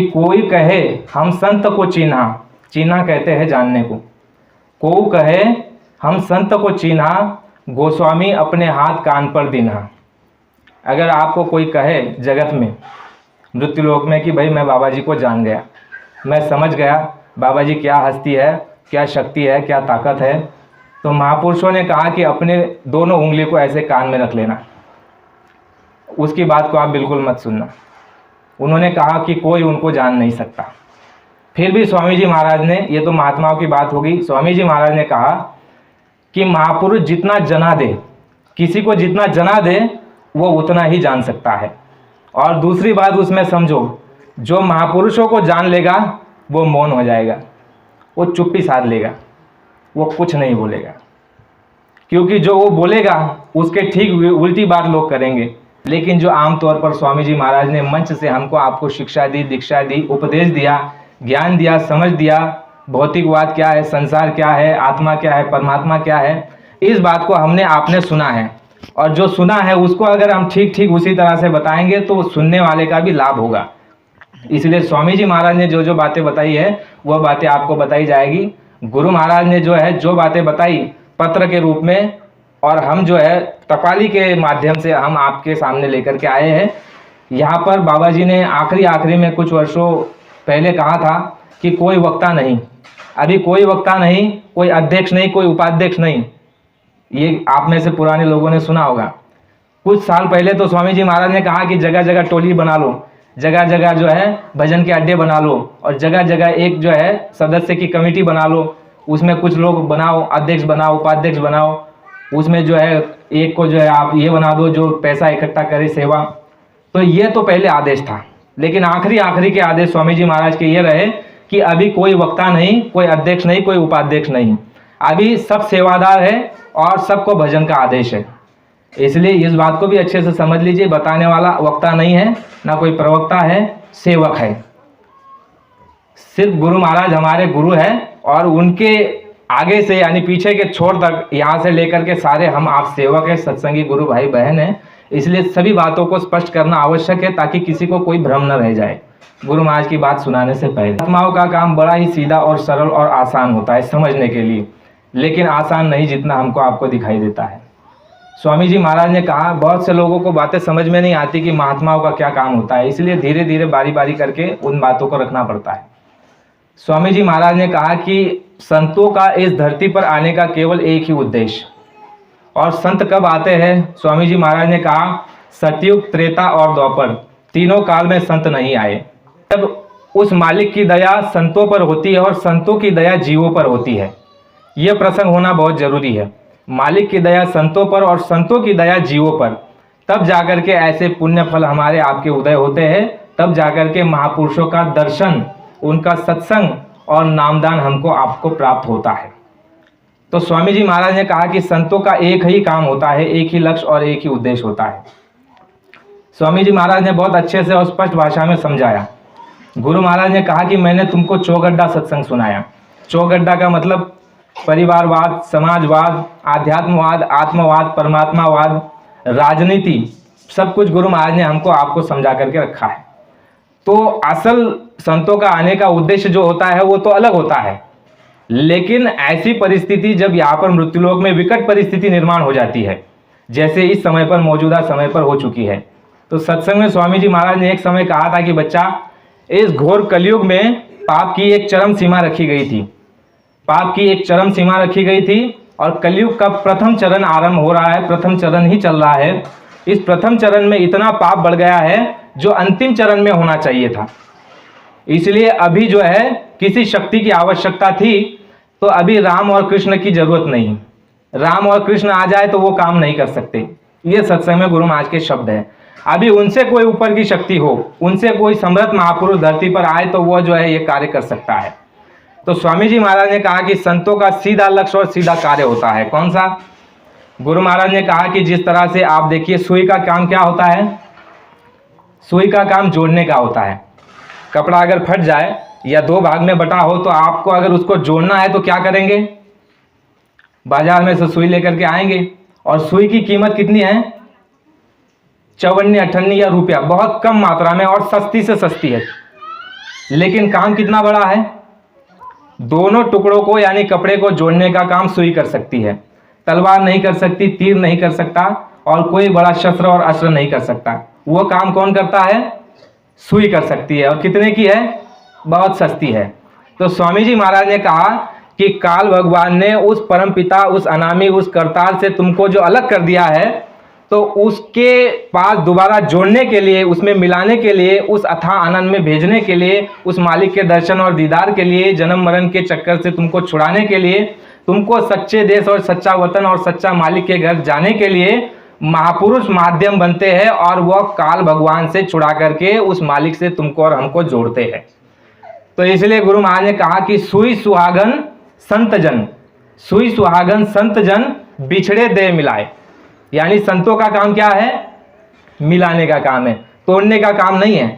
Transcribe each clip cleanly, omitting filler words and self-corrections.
कि कोई कहे हम संत को चीन्हा, चीन्हा कहते हैं जानने को, को कहे हम संत को चीन्हा, गोस्वामी अपने हाथ कान पर दीन्हा। अगर आपको कोई कहे जगत में, मृत्युलोक में, कि भाई मैं बाबा जी को जान गया, मैं समझ गया बाबा जी क्या हस्ती है, क्या शक्ति है, क्या ताकत है, तो महापुरुषों ने कहा कि अपने दोनों उंगली को ऐसे कान में रख लेना, उसकी बात को आप बिल्कुल मत सुनना। उन्होंने कहा कि कोई उनको जान नहीं सकता। फिर भी स्वामी जी महाराज ने, ये तो महात्माओं की बात होगी, स्वामी जी महाराज ने कहा कि महापुरुष जितना जना दे, किसी को जितना जना दे वो उतना ही जान सकता है। और दूसरी बात उसमें समझो, जो महापुरुषों को जान लेगा वो मौन हो जाएगा, वो चुप्पी साध लेगा, वो कुछ नहीं बोलेगा, क्योंकि जो वो बोलेगा उसके ठीक उल्टी बात लोग करेंगे। लेकिन जो आमतौर पर स्वामी जी महाराज ने मंच से हमको आपको शिक्षा दी, दीक्षा दी, उपदेश दिया, ज्ञान दिया, समझ दिया, भौतिकवाद क्या है, संसार क्या है, आत्मा क्या है, परमात्मा क्या है, इस बात को हमने आपने सुना है। और जो सुना है उसको अगर हम ठीक ठीक उसी तरह से बताएंगे तो सुनने वाले का भी लाभ होगा। इसलिए स्वामी जी महाराज ने जो जो बातें बताई है वह बातें आपको बताई जाएगी। गुरु महाराज ने जो है जो बातें बताई पत्र के रूप में, और हम जो है टपाली के माध्यम से हम आपके सामने लेकर के आए हैं। यहाँ पर बाबा जी ने आखिरी में कुछ वर्षों पहले कहा था कि कोई वक्ता नहीं, अभी कोई वक्ता नहीं, कोई अध्यक्ष नहीं, कोई उपाध्यक्ष नहीं। ये आप में से पुराने लोगों ने सुना होगा। कुछ साल पहले तो स्वामी जी महाराज ने कहा कि जगह जगह टोली बना लो, जगह जगह जो है भजन के अड्डे बना लो, और जगह जगह एक जो है सदस्य की कमेटी बना लो, उसमें कुछ लोग बनाओ, अध्यक्ष बनाओ, उपाध्यक्ष बनाओ, उसमें जो है एक को जो है आप ये बना दो जो पैसा इकट्ठा करे सेवा। तो ये तो पहले आदेश था, लेकिन आखिरी के आदेश स्वामी जी महाराज के ये रहे कि अभी कोई वक्ता नहीं, कोई अध्यक्ष नहीं, कोई उपाध्यक्ष नहीं, अभी सब सेवादार है और सबको भजन का आदेश है। इसलिए इस बात को भी अच्छे से समझ लीजिए, बताने वाला वक्ता नहीं है, ना कोई प्रवक्ता है, सेवक है। सिर्फ गुरु महाराज हमारे गुरु है, और उनके आगे से यानी पीछे के छोर तक, यहाँ से लेकर के सारे हम आप सेवक है, सत्संगी गुरु भाई बहन है। इसलिए सभी बातों को स्पष्ट करना आवश्यक है ताकि किसी को कोई भ्रम न रह जाए गुरु महाराज की बात सुनाने से पहले। आत्माओं का काम बड़ा ही सीधा और सरल और आसान होता है समझने के लिए, लेकिन आसान नहीं जितना हमको आपको दिखाई देता है। स्वामी जी महाराज ने कहा बहुत से लोगों को बातें समझ में नहीं आती कि महात्माओं का क्या काम होता है, इसलिए धीरे धीरे बारी बारी करके उन बातों को रखना पड़ता है। स्वामी जी महाराज ने कहा कि संतों का इस धरती पर आने का केवल एक ही उद्देश्य, और संत कब आते हैं? स्वामी जी महाराज ने कहा सतयुग, त्रेता और द्वापर, तीनों काल में संत नहीं आए। तब उस मालिक की दया संतों पर होती है और संतों की दया जीवों पर होती है। यह प्रसंग होना बहुत जरूरी है। मालिक की दया संतों पर और संतों की दया जीवों पर, तब जाकर के ऐसे पुण्य फल हमारे आपके उदय होते हैं, तब जाकर के महापुरुषों का दर्शन, उनका सत्संग और नामदान हमको आपको प्राप्त होता है। तो स्वामी जी महाराज ने कहा कि संतों का एक ही काम होता है, एक ही लक्ष्य और एक ही उद्देश्य होता है। स्वामी जी महाराज ने बहुत अच्छे से और स्पष्ट भाषा में समझाया। गुरु महाराज ने कहा कि मैंने तुमको चौगड्डा सत्संग सुनाया। चौगड्डा का मतलब परिवारवाद, समाजवाद, आध्यात्मवाद, आत्मवाद, परमात्मावाद, राजनीति, सब कुछ गुरु महाराज ने हमको आपको समझा करके रखा है। तो असल संतों का आने का उद्देश्य जो होता है वो तो अलग होता है, लेकिन ऐसी परिस्थिति जब यहाँ पर मृत्युलोक में विकट परिस्थिति निर्माण हो जाती है, जैसे इस समय पर मौजूदा समय पर हो चुकी है, तो सत्संग में स्वामी जी महाराज ने एक समय कहा था कि बच्चा, इस घोर कलयुग में पाप की एक चरम सीमा रखी गई थी, पाप की एक चरम सीमा रखी गई थी, और कलयुग का प्रथम चरण आरंभ हो रहा है, प्रथम चरण ही चल रहा है। इस प्रथम चरण में इतना पाप बढ़ गया है जो अंतिम चरण में होना चाहिए था। इसलिए अभी जो है किसी शक्ति की आवश्यकता थी, तो अभी राम और कृष्ण की जरूरत नहीं। राम और कृष्ण आ जाए तो वो काम नहीं कर सकते। ये सत्संग में गुरु महाराज के शब्द हैं। अभी उनसे कोई ऊपर की शक्ति हो, उनसे कोई समर्थ महापुरुष धरती पर आए तो वो जो है ये कार्य कर सकता है। तो स्वामी जी महाराज ने कहा कि संतों का सीधा लक्ष्य और सीधा कार्य होता है। कौन सा? गुरु महाराज ने कहा कि जिस तरह से आप देखिए, सुई का काम क्या होता है? सुई का काम जोड़ने का होता है। कपड़ा अगर फट जाए या दो भाग में बटा हो, तो आपको अगर उसको जोड़ना है तो क्या करेंगे? बाजार में से सुई लेकर के आएंगे, और सुई की कीमत कितनी है? 54, 58 या रुपया, बहुत कम मात्रा में और सस्ती से सस्ती है। लेकिन काम कितना बड़ा है। दोनों टुकड़ों को यानी कपड़े को जोड़ने का काम सुई कर सकती है, तलवार नहीं कर सकती, तीर नहीं कर सकता, और कोई बड़ा शस्त्र और अस्त्र नहीं कर सकता। वो काम कौन करता है? सुई कर सकती है। और कितने की है? बहुत सस्ती है। तो स्वामी जी महाराज ने कहा कि काल भगवान ने उस परमपिता, उस अनामी, उस करतार से तुमको जो अलग कर दिया है, तो उसके पास दोबारा जोड़ने के लिए, उसमें मिलाने के लिए, उस अथाह आनंद में भेजने के लिए, उस मालिक के दर्शन और दीदार के लिए, जन्म मरण के चक्कर से तुमको छुड़ाने के लिए, तुमको सच्चे देश और सच्चा वतन और सच्चा मालिक के घर जाने के लिए महापुरुष माध्यम बनते हैं, और वह काल भगवान से छुड़ा करके उस मालिक से तुमको और हमको जोड़ते हैं। तो इसलिए गुरु महाराज ने कहा कि सुई सुहागन संत जन, सुई सुहागन संत जन बिछड़े दे मिलाए। यानी संतों का काम क्या है? मिलाने का काम है, तोड़ने का काम नहीं है।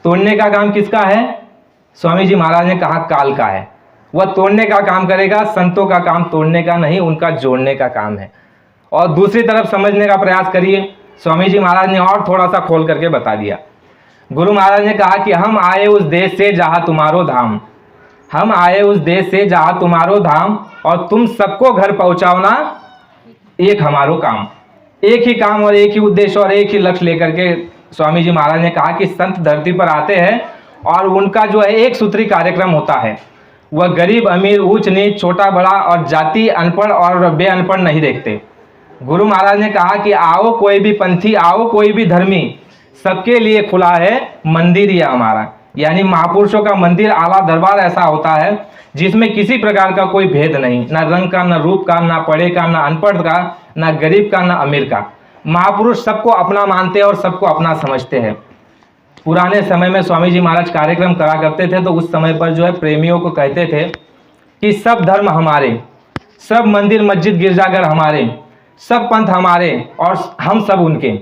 तोड़ने का काम किसका है? स्वामी जी महाराज ने कहा काल का है। वह तोड़ने का काम करेगा, संतों का काम तोड़ने का नहीं, उनका जोड़ने का काम है। और दूसरी तरफ समझने का प्रयास करिए, स्वामी जी महाराज ने और थोड़ा सा खोल करके बता दिया। गुरु महाराज ने कहा कि हम आए उस देश से जहाँ तुम्हारो धाम, हम आए उस देश से जहाँ तुम्हारो धाम, और तुम सबको घर पहुँचाओना एक हमारो काम। एक ही काम और एक ही उद्देश्य और एक ही लक्ष्य लेकर के स्वामी जी महाराज ने कहा कि संत धरती पर आते हैं और उनका जो है एक सूत्री कार्यक्रम होता है। वह गरीब अमीर, ऊंच नीच, छोटा बड़ा और जाति, अनपढ़ और बे अनपढ़ नहीं देखते। गुरु महाराज ने कहा कि आओ कोई भी पंथी, आओ कोई भी धर्मी, सबके लिए खुला है मंदिर यह हमारा। यानी महापुरुषों का मंदिर, आला दरबार ऐसा होता है जिसमें किसी प्रकार का कोई भेद नहीं, ना रंग का, ना रूप का, ना पढ़े का, ना अनपढ़ का, ना गरीब का, ना अमीर का। महापुरुष सबको अपना मानते हैं और सबको अपना समझते हैं। पुराने समय में स्वामी जी महाराज कार्यक्रम करा करते थे, तो उस समय पर जो है प्रेमियों को कहते थे कि सब धर्म हमारे, सब मंदिर मस्जिद गिरजाघर हमारे, सब पंथ हमारे और हम सब उनके।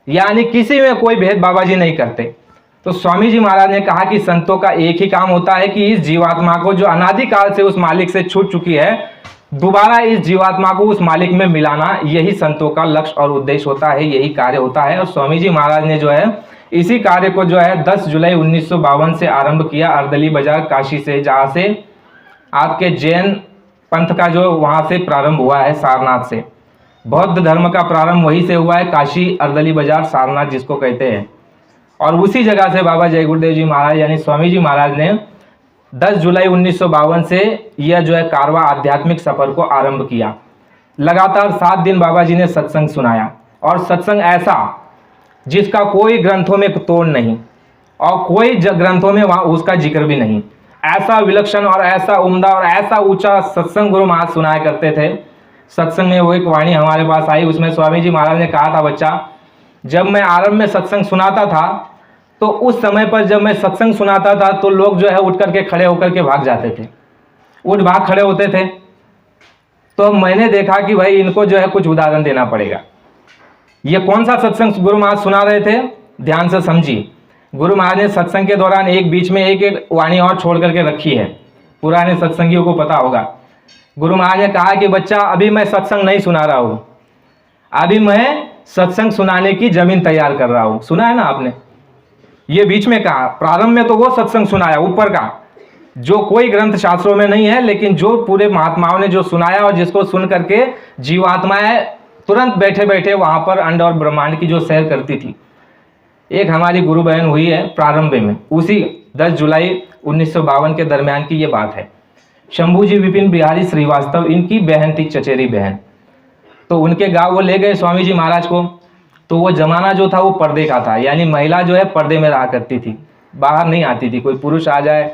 यानी किसी में कोई भेद बाबा जी नहीं करते। तो स्वामी जी महाराज ने कहा कि संतों का एक ही काम होता है कि इस जीवात्मा को जो अनादिकाल से उस मालिक से छूट चुकी है, दोबारा इस जीवात्मा को उस मालिक में मिलाना, यही संतों का लक्ष्य और उद्देश्य होता है, यही कार्य होता है। और स्वामी जी महाराज ने जो है इसी कार्य को जो है 10 जुलाई 1952 से आरंभ किया, अर्दली बाजार काशी से, जहाँ से आपके जैन पंथ का जो वहाँ से प्रारंभ हुआ है, सारनाथ से। बौद्ध धर्म का प्रारंभ वहीं से हुआ है, काशी, अर्दली बाजार, सारनाथ जिसको कहते हैं। और उसी जगह से बाबा जय गुरुदेव जी महाराज यानी स्वामी जी महाराज ने 10 जुलाई 1952 से यह जो है कारवा आध्यात्मिक सफर को आरंभ किया। लगातार 7 दिन बाबा जी ने सत्संग सुनाया, और सत्संग ऐसा जिसका कोई ग्रंथों में तोड़ नहीं और कोई ग्रंथों में वहाँ उसका जिक्र भी नहीं। ऐसा विलक्षण और ऐसा उम्दा और ऐसा ऊंचा सत्संग गुरु महाराज सुनाया करते थे। सत्संग में वो एक वाणी हमारे पास आई, उसमें स्वामी जी महाराज ने कहा था, बच्चा जब मैं आरंभ में सत्संग सुनाता था, तो उस समय पर जब मैं सत्संग सुनाता था तो लोग जो है उठ करके खड़े होकर के भाग जाते थे, उठ भाग खड़े होते थे। तो मैंने देखा कि भाई इनको जो है कुछ उदाहरण देना पड़ेगा। ये कौन सा सत्संग गुरु महाराज सुना रहे थे, ध्यान से समझिए। गुरु महाराज ने सत्संग के दौरान एक बीच में एक वाणी और छोड़ करके रखी है, पुराने सत्संगियों को पता होगा। गुरु महाराज ने कहा कि बच्चा अभी मैं सत्संग नहीं सुना रहा हूँ, अभी मैं सत्संग सुनाने की जमीन तैयार कर रहा हूँ। सुना है ना आपने, ये बीच में कहा। प्रारंभ में तो वो सत्संग सुनाया ऊपर का, जो कोई ग्रंथ शास्त्रों में नहीं है, लेकिन जो पूरे महात्माओं ने जो सुनाया और जिसको सुन करके जीवात्माएं तुरंत बैठे बैठे वहां पर अंड और ब्रह्मांड की जो सैर करती थी। एक हमारी गुरु बहन हुई है प्रारंभ में, उसी 10 जुलाई 1952 के दरमियान की ये बात है। शंभू जी विपिन बिहारी श्रीवास्तव इनकी बहन थी, चचेरी बहन। तो उनके गांव वो ले गए स्वामी जी महाराज को। तो वो जमाना जो था वो पर्दे का था, यानी महिला जो है पर्दे में रहा करती थी, बाहर नहीं आती थी। कोई पुरुष आ जाए,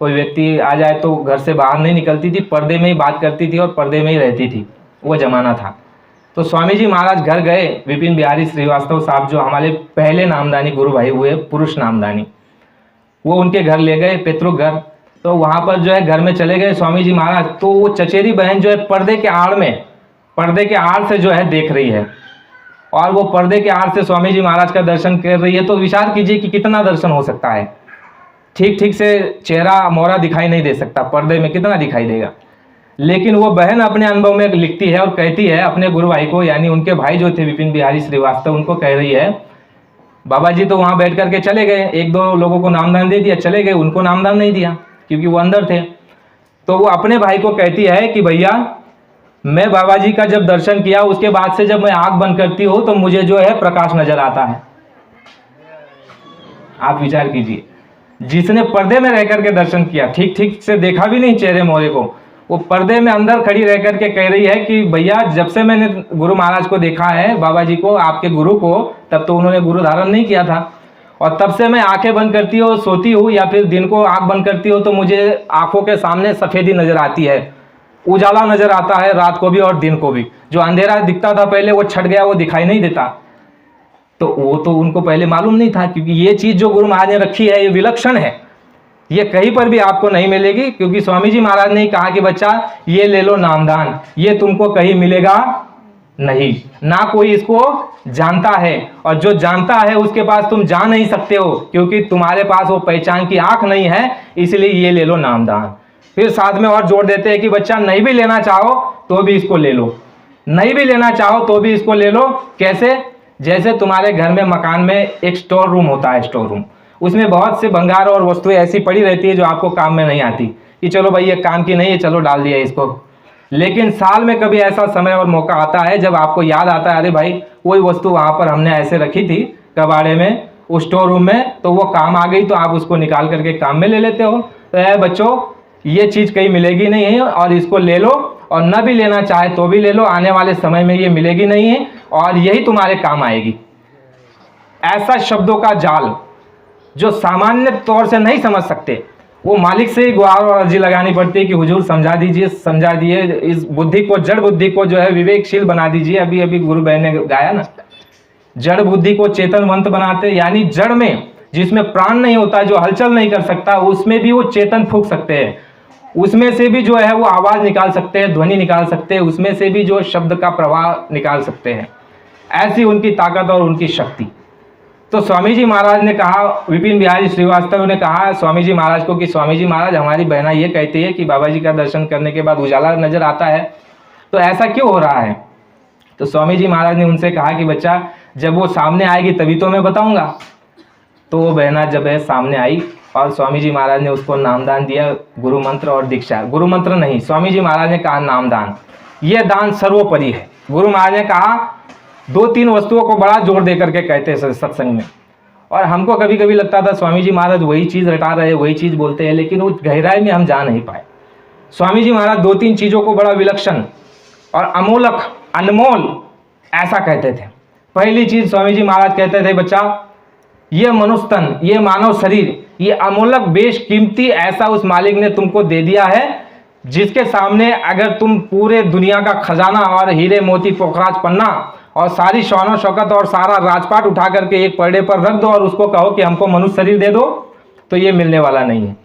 कोई व्यक्ति आ जाए तो घर से बाहर नहीं निकलती थी, पर्दे में ही बात करती थी और पर्दे में ही रहती थी, वो जमाना था। तो स्वामी जी महाराज घर गए, विपिन बिहारी श्रीवास्तव साहब जो हमारे पहले नामदानी गुरु भाई हुए, पुरुष नामदानी, वो उनके घर ले गए, पितृ घर। तो वहाँ पर जो है घर में चले गए स्वामी जी महाराज। तो वो चचेरी बहन जो है पर्दे के आड़ में, पर्दे के आड़ से जो है देख रही है, और वो पर्दे के आड़ से स्वामी जी महाराज का दर्शन कर रही है। तो विचार कीजिए कि कितना दर्शन हो सकता है। ठीक ठीक से चेहरा मोहरा दिखाई नहीं दे सकता, पर्दे में कितना दिखाई देगा। लेकिन वो बहन अपने अनुभव में लिखती है और कहती है अपने गुरु भाई को, यानी उनके भाई जो थे विपिन बिहारी श्रीवास्तव, उनको कह रही है, बाबा जी तो वहाँ बैठ करके चले गए, एक दो लोगों को नामदान दे दिया, चले गए, उनको नामदान नहीं दिया क्योंकि वो अंदर थे। तो वो अपने भाई को कहती है कि भैया मैं बाबा जी का जब दर्शन किया उसके बाद से जब मैं आंख बंद करती हूँ तो मुझे जो है प्रकाश नजर आता है। आप विचार कीजिए, जिसने पर्दे में रह करके दर्शन किया, ठीक ठीक से देखा भी नहीं चेहरे मोहरे को, वो पर्दे में अंदर खड़ी रह करके कह रही है कि भैया जब से मैंने गुरु महाराज को देखा है, बाबा जी को, आपके गुरु को, तब तो उन्होंने गुरु धारण नहीं किया था, और तब से मैं आंखें बंद करती हूँ, सोती हूँ या फिर दिन को आंख बंद करती हूँ तो मुझे आंखों के सामने सफेदी नजर आती है, उजाला नजर आता है, रात को भी और दिन को भी। जो अंधेरा दिखता था पहले वो छट गया, वो दिखाई नहीं देता। तो वो तो उनको पहले मालूम नहीं था, क्योंकि ये चीज जो गुरु महाराज ने रखी है ये विलक्षण है, ये कहीं पर भी आपको नहीं मिलेगी। क्योंकि स्वामी जी महाराज ने कहा कि बच्चा ये ले लो नामदान, ये तुमको कहीं मिलेगा नहीं, ना कोई इसको जानता है, और जो जानता है उसके पास तुम जा नहीं सकते हो, क्योंकि तुम्हारे पास वो पहचान की आंख नहीं है, इसलिए ये ले लो नामदान। फिर साथ में और जोड़ देते हैं कि बच्चा नहीं भी लेना चाहो तो भी इसको ले लो, नहीं भी लेना चाहो तो भी इसको ले लो। कैसे? जैसे तुम्हारे घर में मकान में एक स्टोर रूम होता है, स्टोर रूम, उसमें बहुत से भंगार और वस्तुएं ऐसी पड़ी रहती है जो आपको काम में नहीं आती, कि चलो भाई ये काम की नहीं है, चलो डाल दिया इसको। लेकिन साल में कभी ऐसा समय और मौका आता है जब आपको याद आता है, अरे भाई कोई वस्तु वहाँ पर हमने ऐसे रखी थी कबाड़े में, उस स्टोर रूम में, तो वो काम आ गई, तो आप उसको निकाल करके काम में ले लेते हो। तो है बच्चों, ये चीज़ कहीं मिलेगी नहीं है, और इसको ले लो, और न भी लेना चाहे तो भी ले लो, आने वाले समय में ये मिलेगी नहीं है और यही तुम्हारे काम आएगी। ऐसा शब्दों का जाल जो सामान्य तौर से नहीं समझ सकते, वो मालिक से ही गुहार और अर्जी लगानी पड़ती है कि हुजूर समझा दीजिए, समझा दिए, इस बुद्धि को, जड़ बुद्धि को जो है विवेकशील बना दीजिए। अभी अभी गुरु बहन ने गाया ना, जड़ बुद्धि को चेतनवंत बनाते, यानी जड़ में जिसमें प्राण नहीं होता, जो हलचल नहीं कर सकता, उसमें भी वो चेतन फूंक सकते हैं, उसमें से भी जो है वो आवाज निकाल सकते हैं, ध्वनि निकाल सकते हैं, उसमें से भी जो शब्द का प्रवाह निकाल सकते हैं। ऐसी उनकी ताकत और उनकी शक्ति। तो स्वामी जी महाराज ने कहा, विपिन बिहारी श्रीवास्तव ने कहा स्वामी जी महाराज को कि स्वामी जी महाराज, हमारी बहना ये कहती है कि बाबा जी का दर्शन करने के बाद उजाला नजर आता है, तो ऐसा क्यों हो रहा है? तो स्वामी जी महाराज ने उनसे कहा कि बच्चा जब वो सामने आएगी तभी तो मैं बताऊंगा। तो वो बहना जब है सामने आई और स्वामी जी महाराज ने उसको नामदान दिया, गुरु मंत्र और दीक्षा, गुरु मंत्र नहीं, स्वामी जी महाराज ने कहा नामदान, यह दान सर्वोपरि है। गुरु महाराज ने कहा, दो तीन वस्तुओं को बड़ा जोर दे करके कहते हैं सत्संग में, और हमको कभी कभी लगता था स्वामी जी महाराज वही चीज़ रटा रहे, वही चीज़ बोलते हैं, लेकिन उस गहराई में हम जा नहीं पाए। स्वामी जी महाराज दो तीन चीज़ों को बड़ा विलक्षण और अमूलक, अनमोल ऐसा कहते थे। पहली चीज़ स्वामी जी महाराज कहते थे, बच्चा ये मनुष्य तन, ये मानव शरीर, ये अमूलक बेशकीमती ऐसा उस मालिक ने तुमको दे दिया है, जिसके सामने अगर तुम पूरे दुनिया का खजाना और हीरे मोती पोखराज पन्ना और सारी शान शौकत और सारा राजपाट उठा करके एक पर्दे पर रख दो और उसको कहो कि हमको मनुष्य शरीर दे दो, तो ये मिलने वाला नहीं है।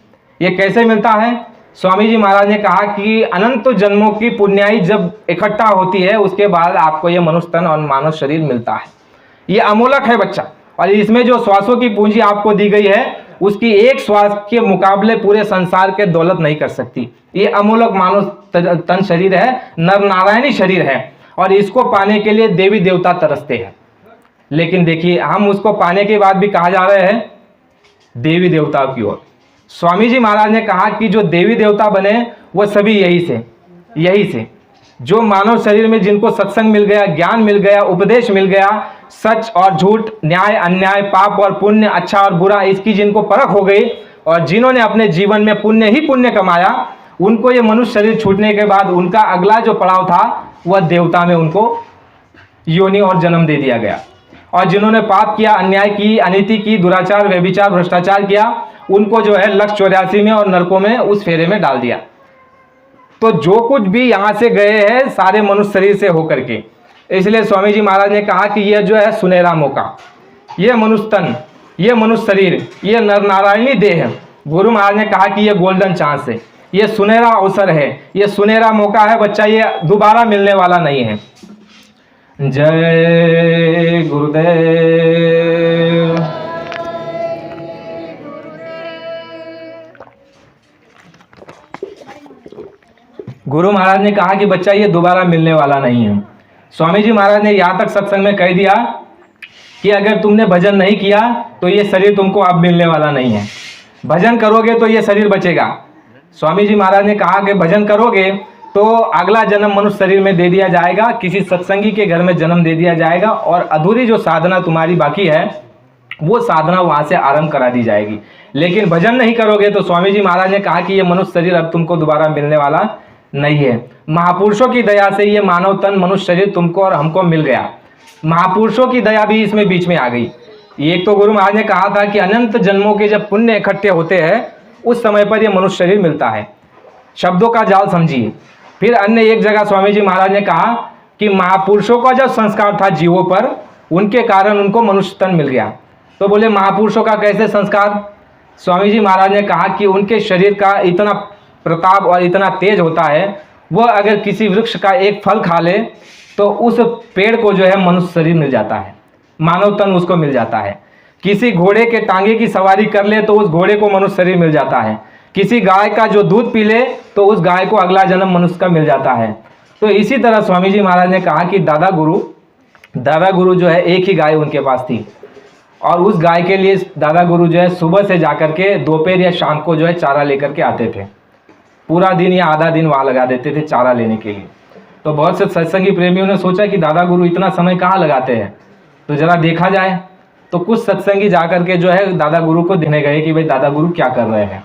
ये कैसे मिलता है? स्वामी जी महाराज ने कहा कि अनंत जन्मों की पुण्याई जब इकट्ठा होती है उसके बाद आपको ये मनुष्य तन और मानव शरीर मिलता है। ये अमूलक है बच्चा, और इसमें जो श्वासों की पूंजी आपको दी गई है उसकी एक श्वास के मुकाबले पूरे संसार के दौलत नहीं कर सकती। ये अमूलक मानव तन शरीर है, नर नारायणी शरीर है, और इसको पाने के लिए देवी देवता तरसते हैं। लेकिन देखिए, हम उसको पाने के बाद भी कहा जा रहे हैं देवी देवता की ओर। स्वामी जी महाराज ने कहा कि जो देवी देवता बने वो सभी यही से जो मानव शरीर में जिनको सत्संग मिल गया, ज्ञान मिल गया, उपदेश मिल गया, सच और झूठ, न्याय अन्याय, पाप और पुण्य, अच्छा और बुरा, इसकी जिनको परख हो गई, और जिन्होंने अपने जीवन में पुण्य ही पुण्य कमाया, उनको ये मनुष्य शरीर छूटने के बाद उनका अगला जो पड़ाव था वह देवता में उनको योनि और जन्म दे दिया गया। और जिन्होंने पाप किया, अन्याय की, अनीति की, दुराचार, व्यभिचार, भ्रष्टाचार किया, उनको जो है 184 में और नरकों में उस फेरे में डाल दिया। तो जो कुछ भी यहाँ से गए हैं सारे मनुष्य शरीर से होकर के, इसलिए स्वामी जी महाराज ने कहा कि यह जो है सुनहरा मौका, ये मनुष्य तन, ये मनुष्य शरीर, ये नर नारायणी देह, गुरु महाराज ने कहा कि ये गोल्डन चांस है, ये सुनहरा अवसर है, ये सुनहरा मौका है बच्चा, ये दोबारा मिलने वाला नहीं है। जय गुरुदेव। गुरु महाराज ने कहा कि बच्चा ये दोबारा मिलने वाला नहीं है। स्वामी जी महाराज ने यहाँ तक सत्संग में कह दिया कि अगर तुमने भजन नहीं किया तो ये शरीर तुमको अब मिलने वाला नहीं है, भजन करोगे तो ये शरीर बचेगा। स्वामी जी महाराज ने कहा कि भजन करोगे तो अगला जन्म मनुष्य शरीर में दे दिया जाएगा, किसी सत्संगी के घर में जन्म दे दिया जाएगा, और अधूरी जो साधना तुम्हारी बाकी है वो साधना वहां से आरंभ करा दी जाएगी। लेकिन भजन नहीं करोगे तो स्वामी जी महाराज ने कहा कि ये मनुष्य शरीर अब तुमको दोबारा मिलने वाला नहीं है। महापुरुषों की दया से ये मानव तन मनुष्य शरीर तुमको और हमको मिल गया। महापुरुषों की दया भी इसमें बीच में आ गई। एक तो गुरु महाराज ने कहा था कि अनंत जन्मों के जब पुण्य इकट्ठे होते हैं उस समय पर यह मनुष्य शरीर मिलता है। शब्दों का जाल समझिए। फिर अन्य एक जगह स्वामी जी महाराज ने कहा कि महापुरुषों का जब संस्कार था जीवों पर, उनके कारण उनको मनुष्य तन मिल गया। तो बोले महापुरुषों का कैसे संस्कार? स्वामी जी महाराज ने कहा कि उनके शरीर का इतना प्रताप और इतना तेज होता है, वह अगर किसी वृक्ष का एक फल खा ले तो उस पेड़ को जो है मनुष्य शरीर मिल जाता है, मानव तन उसको मिल जाता है। किसी घोड़े के टांगे की सवारी कर ले तो उस घोड़े को मनुष्य शरीर मिल जाता है। किसी गाय का जो दूध पी ले तो उस गाय को अगला जन्म मनुष्य का मिल जाता है। तो इसी तरह स्वामी जी महाराज ने कहा कि दादा गुरु जो है एक ही गाय उनके पास थी, और उस गाय के लिए दादा गुरु जो है सुबह से जाकर के दोपहर या शाम को जो है चारा लेकर के आते थे। पूरा दिन या आधा दिन वहाँ लगा देते थे चारा लेने के लिए। तो बहुत से सत्संगी प्रेमियों ने सोचा कि दादा गुरु इतना समय कहाँ लगाते हैं, तो जरा देखा जाए। तो कुछ सत्संगी जाकर के जो है दादा गुरु को देने गए कि भाई दादा गुरु क्या कर रहे हैं।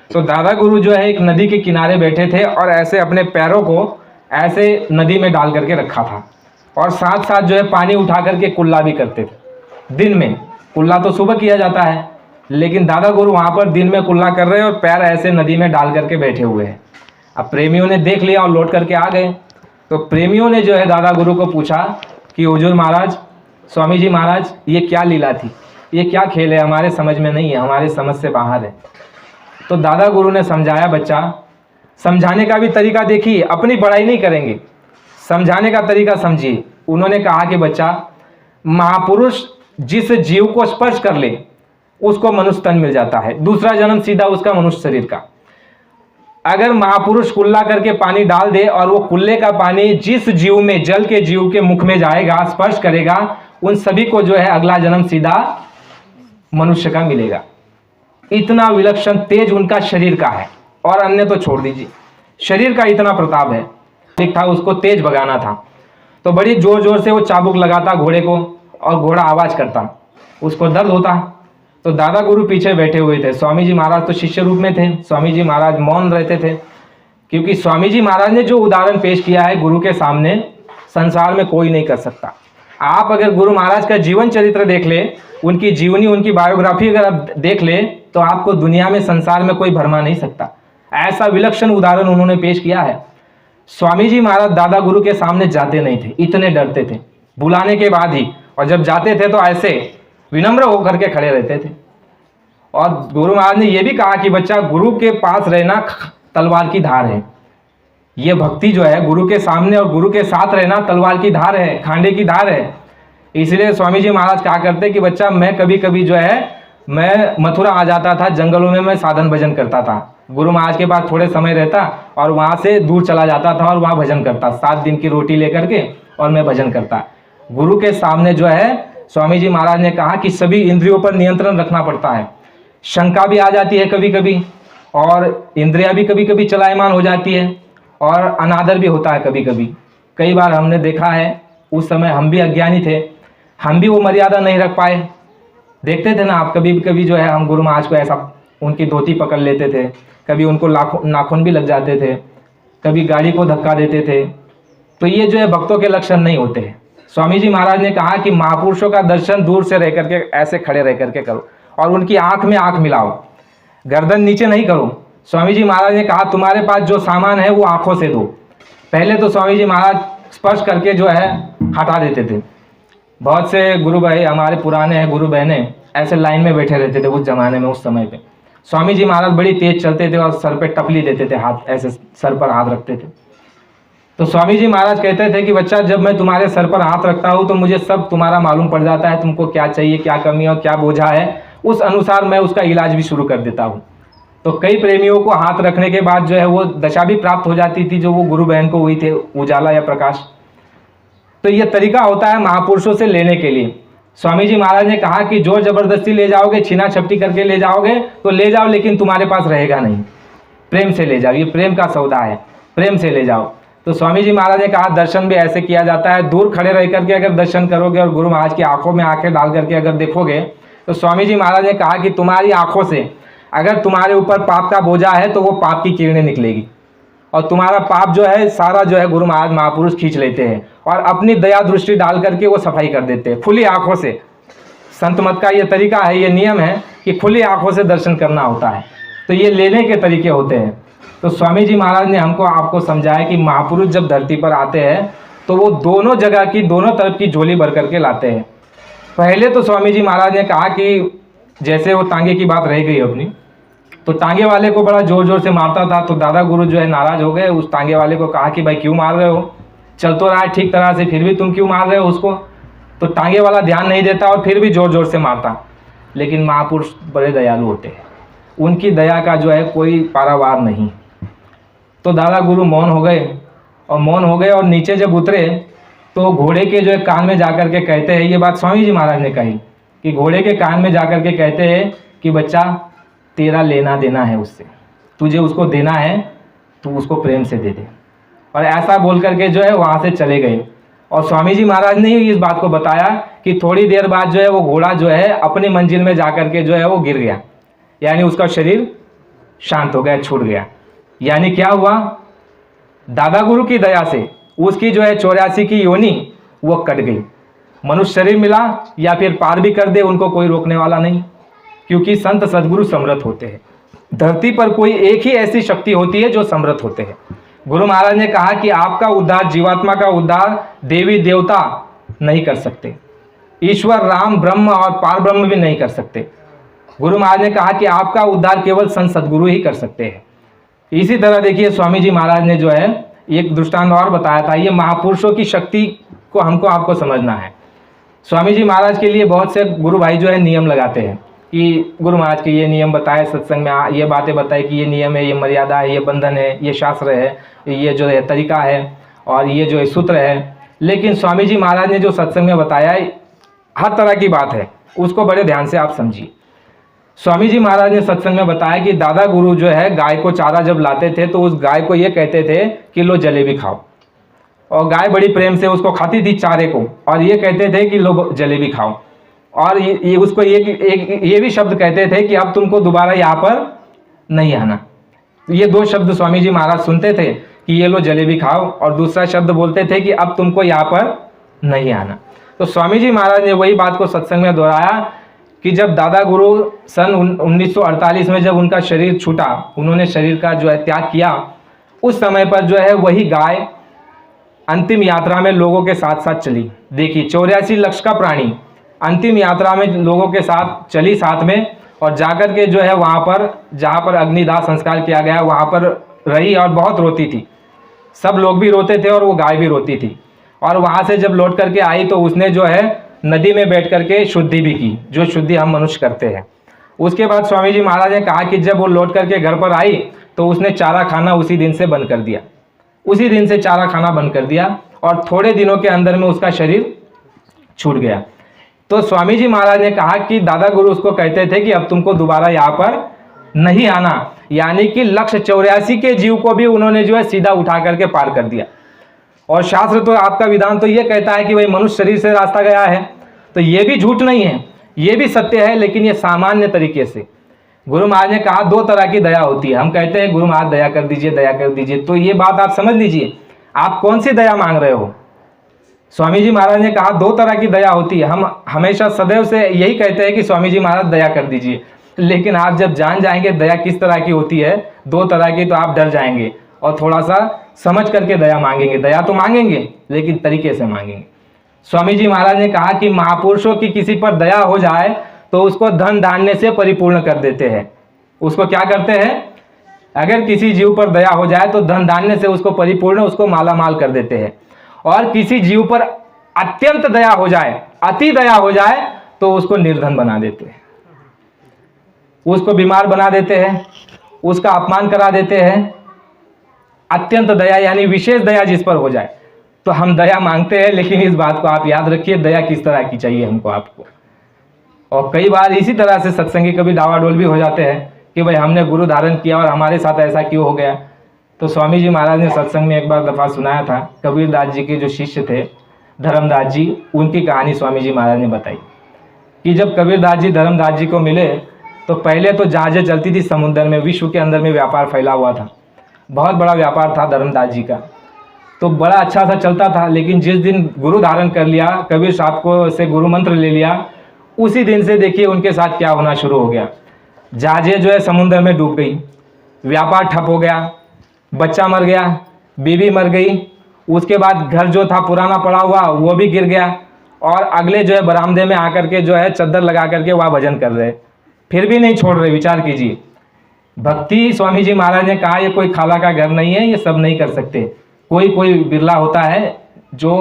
तो दादा गुरु जो है एक नदी के किनारे बैठे थे और ऐसे अपने पैरों को ऐसे नदी में डाल करके रखा था, और साथ साथ जो है पानी उठा करके कुल्ला भी करते थे। दिन में कुल्ला तो सुबह किया जाता है, लेकिन दादा गुरु वहाँ पर दिन में कुल्ला कर रहे हैं और पैर ऐसे नदी में डाल करके बैठे हुए हैं। अब प्रेमियों ने देख लिया और लौट करके आ गए। तो प्रेमियों ने जो है दादा गुरु को पूछा कि हुजूर महाराज, स्वामी जी महाराज, ये क्या लीला थी, ये क्या खेल है, हमारे समझ में नहीं है, हमारे समझ से बाहर है। तो दादा गुरु ने समझाया, बच्चा समझाने का भी तरीका देखिए, अपनी बड़ाई नहीं करेंगे, समझाने का तरीका समझिए। उन्होंने कहा कि बच्चा, महापुरुष जिस जीव को स्पर्श कर ले उसको मनुष्य तन मिल जाता है, दूसरा जन्म सीधा उसका मनुष्य शरीर का। अगर महापुरुष कुल्ला करके पानी डाल दे और वो कुल्ले का पानी जिस जीव में, जल के जीव के मुख में जाएगा, स्पर्श करेगा, उन सभी को जो है अगला जन्म सीधा मनुष्य का मिलेगा। इतना विलक्षण तेज उनका शरीर का है, और अन्य तो छोड़ दीजिए, शरीर का इतना प्रताप है। ठीक था, उसको तेज भगाना था तो बड़ी जोर जोर से वो चाबुक लगाता घोड़े को, और घोड़ा आवाज करता, उसको दर्द होता। तो दादा गुरु पीछे बैठे हुए थे, स्वामी जी महाराज तो शिष्य रूप में थे, स्वामी जी महाराज मौन रहते थे, क्योंकि स्वामी जी महाराज ने जो उदाहरण पेश किया है गुरु के सामने, संसार में कोई नहीं कर सकता। आप अगर गुरु महाराज का जीवन चरित्र देख ले, उनकी जीवनी, उनकी बायोग्राफी अगर आप देख ले, तो आपको दुनिया में, संसार में कोई भरमा नहीं सकता। ऐसा विलक्षण उदाहरण उन्होंने पेश किया है। स्वामी जी महाराज दादा गुरु के सामने जाते नहीं थे, इतने डरते थे, बुलाने के बाद ही, और जब जाते थे तो ऐसे विनम्र होकर के खड़े रहते थे। और गुरु महाराज ने यह भी कहा कि बच्चा, गुरु के पास रहना तलवार की धार है। ये भक्ति जो है गुरु के सामने और गुरु के साथ रहना तलवार की धार है, खांडे की धार है। इसलिए स्वामी जी महाराज कहा करते कि बच्चा, मैं कभी कभी जो है मैं मथुरा आ जाता था, जंगलों में मैं साधन भजन करता था, गुरु महाराज के पास थोड़े समय रहता और वहाँ से दूर चला जाता था और वहाँ भजन करता, 7 दिन की रोटी लेकर के, और मैं भजन करता। गुरु के सामने जो है स्वामी जी महाराज ने कहा कि सभी इंद्रियों पर नियंत्रण रखना पड़ता है। शंका भी आ जाती है कभी कभी, और इंद्रियां भी कभी कभी चलायमान हो जाती है, और अनादर भी होता है कभी कभी। कई बार हमने देखा है, उस समय हम भी अज्ञानी थे, हम भी वो मर्यादा नहीं रख पाए। देखते थे ना आप, कभी कभी जो है हम गुरु महाराज को ऐसा उनकी धोती पकड़ लेते थे, कभी उनको नाखून भी लग जाते थे, कभी गाड़ी को धक्का देते थे। तो ये जो है भक्तों के लक्षण नहीं होते हैं। स्वामी जी महाराज ने कहा कि महापुरुषों का दर्शन दूर से रह करके, ऐसे खड़े रह करके करो, और उनकी आंख में आंख मिलाओ, गर्दन नीचे नहीं करो। स्वामी जी महाराज ने कहा तुम्हारे पास जो सामान है वो आंखों से दो। पहले तो स्वामी जी महाराज स्पर्श करके जो है हटा देते थे। बहुत से गुरु भाई हमारे पुराने हैं, गुरु बहनें ऐसे लाइन में बैठे रहते थे उस जमाने में, उस समय पे। स्वामी जी महाराज बड़ी तेज चलते थे और सर पे टपली देते थे, हाथ ऐसे सर पर हाथ रखते थे। तो स्वामी जी महाराज कहते थे कि बच्चा, जब मैं तुम्हारे सर पर हाथ रखता हूँ तो मुझे सब तुम्हारा मालूम पड़ जाता है, तुमको क्या चाहिए, क्या कमी और क्या बोझा है, उस अनुसार मैं उसका इलाज भी शुरू कर देता हूँ। तो कई प्रेमियों को हाथ रखने के बाद जो है वो दशा भी प्राप्त हो जाती थी जो वो गुरु बहन को हुई थी, उजाला या प्रकाश। तो ये तरीका होता है महापुरुषों से लेने के लिए। स्वामी जी महाराज ने कहा कि जोर जबरदस्ती ले जाओगे, छीना छपटी करके ले जाओगे तो ले जाओ, लेकिन तुम्हारे पास रहेगा नहीं। प्रेम से ले जाओ, ये प्रेम का सौदा है, प्रेम से ले जाओ। तो स्वामी जी महाराज ने कहा दर्शन भी ऐसे किया जाता है, दूर खड़े रह करके अगर दर्शन करोगे और गुरु महाराज की आंखों में आंखें डाल करके अगर देखोगे, तो स्वामी जी महाराज ने कहा कि तुम्हारी आंखों से अगर तुम्हारे ऊपर पाप का बोझा है तो वो पाप की किरणें निकलेगी, और तुम्हारा पाप जो है सारा जो है गुरु महाराज महापुरुष खींच लेते हैं और अपनी दया दृष्टि डाल करके वो सफाई कर देते हैं खुली आंखों से। संत मत का ये तरीका है, ये नियम है कि खुली आंखों से दर्शन करना होता है। तो ये लेने के तरीके होते हैं। तो स्वामी जी महाराज ने हमको आपको समझाया कि महापुरुष जब धरती पर आते हैं तो वो दोनों जगह की, दोनों तरफ की झोली भर करके लाते हैं। पहले तो स्वामी जी महाराज ने कहा कि जैसे वो तांगे की बात रह गई अपनी, तो तांगे वाले को बड़ा जोर जोर से मारता था, तो दादा गुरु जो है नाराज हो गए। उस तांगे वाले को कहा कि भाई क्यों मार रहे हो, चल तो रहा है ठीक तरह से, फिर भी तुम क्यों मार रहे हो उसको। तो तांगे वाला ध्यान नहीं देता और फिर भी जोर जोर से मारता। लेकिन महापुरुष बड़े दयालु होते हैं, उनकी दया का जो है कोई पारावार नहीं। तो दादा गुरु मौन हो गए, और नीचे जब उतरे तो घोड़े के जो है कान में जाकर के कहते हैं, ये बात स्वामी जी महाराज ने कही कि घोड़े के कान में जाकर के कहते हैं कि बच्चा तेरा लेना देना है उससे, तुझे उसको देना है, तू उसको प्रेम से दे दे। और ऐसा बोल करके जो है वहाँ से चले गए। और स्वामी जी महाराज ने ही इस बात को बताया कि थोड़ी देर बाद जो है वो घोड़ा जो है अपनी मंजिल में जाकर के जो है वो गिर गया, यानी उसका शरीर शांत हो गया, छूट गया। यानी क्या हुआ, दादा गुरु की दया से उसकी जो है 84 की योनि वो कट गई। मनुष्य शरीर मिला या फिर पार भी कर दे, उनको कोई रोकने वाला नहीं, क्योंकि संत सद्गुरु समर्थ होते हैं। धरती पर कोई एक ही ऐसी शक्ति होती है जो समर्थ होते हैं। गुरु महाराज ने कहा कि आपका उद्धार, जीवात्मा का उद्धार देवी देवता नहीं कर सकते, ईश्वर राम ब्रह्म और पार ब्रह्म भी नहीं कर सकते। गुरु महाराज ने कहा कि आपका उद्धार केवल संत सद्गुरु ही कर सकते हैं। इसी तरह देखिए स्वामी जी महाराज ने जो है एक दृष्टांत और बताया था। ये महापुरुषों की शक्ति को हमको आपको समझना है। स्वामी जी महाराज के लिए बहुत से गुरु भाई जो है नियम लगाते हैं कि गुरु महाराज के ये नियम बताए, सत्संग में ये बातें बताए कि ये नियम है, ये मर्यादा है, ये बंधन है, ये शास्त्र है, ये जो है तरीका है और ये जो है सूत्र है। लेकिन स्वामी जी महाराज ने जो सत्संग में बताया है, हर तरह की बात है, उसको बड़े ध्यान से आप समझिए। स्वामी जी महाराज ने सत्संग में बताया कि दादा गुरु जो है गाय को चारा जब लाते थे तो उस गाय को ये कहते थे कि लो जलेबी खाओ, और गाय बड़ी प्रेम से उसको खाती थी चारे को, और ये कहते थे कि लो जलेबी खाओ। और ये उसको ये भी शब्द कहते थे कि अब तुमको दोबारा यहाँ पर नहीं आना। ये दो शब्द स्वामी जी महाराज सुनते थे कि ये लो जलेबी खाओ, और दूसरा शब्द बोलते थे कि अब तुमको यहाँ पर नहीं आना। तो स्वामी जी महाराज ने वही बात को सत्संग में दोहराया कि जब दादा गुरु सन 1948 में जब उनका शरीर छूटा, उन्होंने शरीर का जो है त्याग किया, उस समय पर जो है वही गाय अंतिम यात्रा में लोगों के साथ साथ चली। देखिए 84 लक्ष का प्राणी अंतिम यात्रा में लोगों के साथ चली साथ में, और जाकर के जो है वहाँ पर जहाँ पर अग्निदाह संस्कार किया गया वहाँ पर रही और बहुत रोती थी। सब लोग भी रोते थे और वो गाय भी रोती थी। और वहाँ से जब लौट करके आई तो उसने जो है नदी में बैठ करके शुद्धि भी की, जो शुद्धि हम मनुष्य करते हैं। उसके बाद स्वामी जी महाराज ने कहा कि जब वो लौट करके घर पर आई तो उसने चारा खाना उसी दिन से बंद कर दिया, उसी दिन से चारा खाना बंद कर दिया, और थोड़े दिनों के अंदर में उसका शरीर छूट गया। तो स्वामी जी महाराज ने कहा कि दादा गुरु उसको कहते थे कि अब तुमको दोबारा यहाँ पर नहीं आना, यानी कि लक्ष्य 84 के जीव को भी उन्होंने जो है सीधा उठा करके पार कर दिया। और शास्त्र तो आपका विधान तो ये कहता है कि भाई मनुष्य शरीर से रास्ता गया है, तो ये भी झूठ नहीं है, ये भी सत्य है, लेकिन ये सामान्य तरीके से। गुरु महाराज ने कहा दो तरह की दया होती है। हम कहते हैं गुरु महाराज दया कर दीजिए, दया कर दीजिए, तो ये बात आप समझ लीजिए, आप कौन सी दया मांग रहे हो। स्वामी जी महाराज ने कहा दो तरह की दया होती है। हम हमेशा सदैव से यही कहते हैं कि स्वामी जी महाराज दया कर दीजिए, लेकिन आप जब जान जाएंगे दया किस तरह की होती है, दो तरह की, तो आप डर जाएंगे और थोड़ा सा समझ करके दया मांगेंगे। दया तो मांगेंगे लेकिन तरीके से मांगेंगे। स्वामी जी महाराज ने कहा कि महापुरुषों की किसी पर दया हो जाए तो उसको धन धान्य से परिपूर्ण कर देते हैं। उसको क्या करते हैं, अगर किसी जीव पर दया हो जाए तो धन धान्य से उसको परिपूर्ण, उसको माला माल कर देते हैं। और किसी जीव पर अत्यंत दया हो जाए, अति दया हो जाए, तो उसको निर्धन बना देते हैं, उसको बीमार बना देते हैं, उसका अपमान करा देते हैं। अत्यंत दया यानी विशेष दया जिस पर हो जाए, तो हम दया मांगते हैं, लेकिन इस बात को आप याद रखिए, दया किस तरह की चाहिए हमको आपको। और कई बार इसी तरह से सत्संगी कभी डावाडोल भी हो जाते हैं कि भाई हमने गुरु धारण किया और हमारे साथ ऐसा क्यों हो गया। तो स्वामी जी महाराज ने सत्संग में एक बार दफ़ा सुनाया था, कबीरदास जी के जो शिष्य थे धर्मदास जी, उनकी कहानी स्वामी जी महाराज ने बताई कि जब कबीरदास जी धर्मदास जी को मिले तो पहले तो जहाज़ें चलती थी समुद्र में, विश्व के अंदर में व्यापार फैला हुआ था, बहुत बड़ा व्यापार था धर्मदास जी का, तो बड़ा अच्छा सा चलता था। लेकिन जिस दिन गुरु धारण कर लिया, कबीर साहब को से गुरु मंत्र ले लिया, उसी दिन से देखिए उनके साथ क्या होना शुरू हो गया। जहाज़ें जो है समुद्र में डूब गई, व्यापार ठप हो गया, बच्चा मर गया, बीवी मर गई, उसके बाद घर जो था पुराना पड़ा हुआ वो भी गिर गया, और अगले जो है बरामदे में आकर के जो है चद्दर लगा करके वहाँ भजन कर रहे, फिर भी नहीं छोड़ रहे। विचार कीजिए, भक्ति स्वामी जी महाराज ने कहा ये कोई खाला का घर नहीं है, ये सब नहीं कर सकते, कोई कोई बिरला होता है जो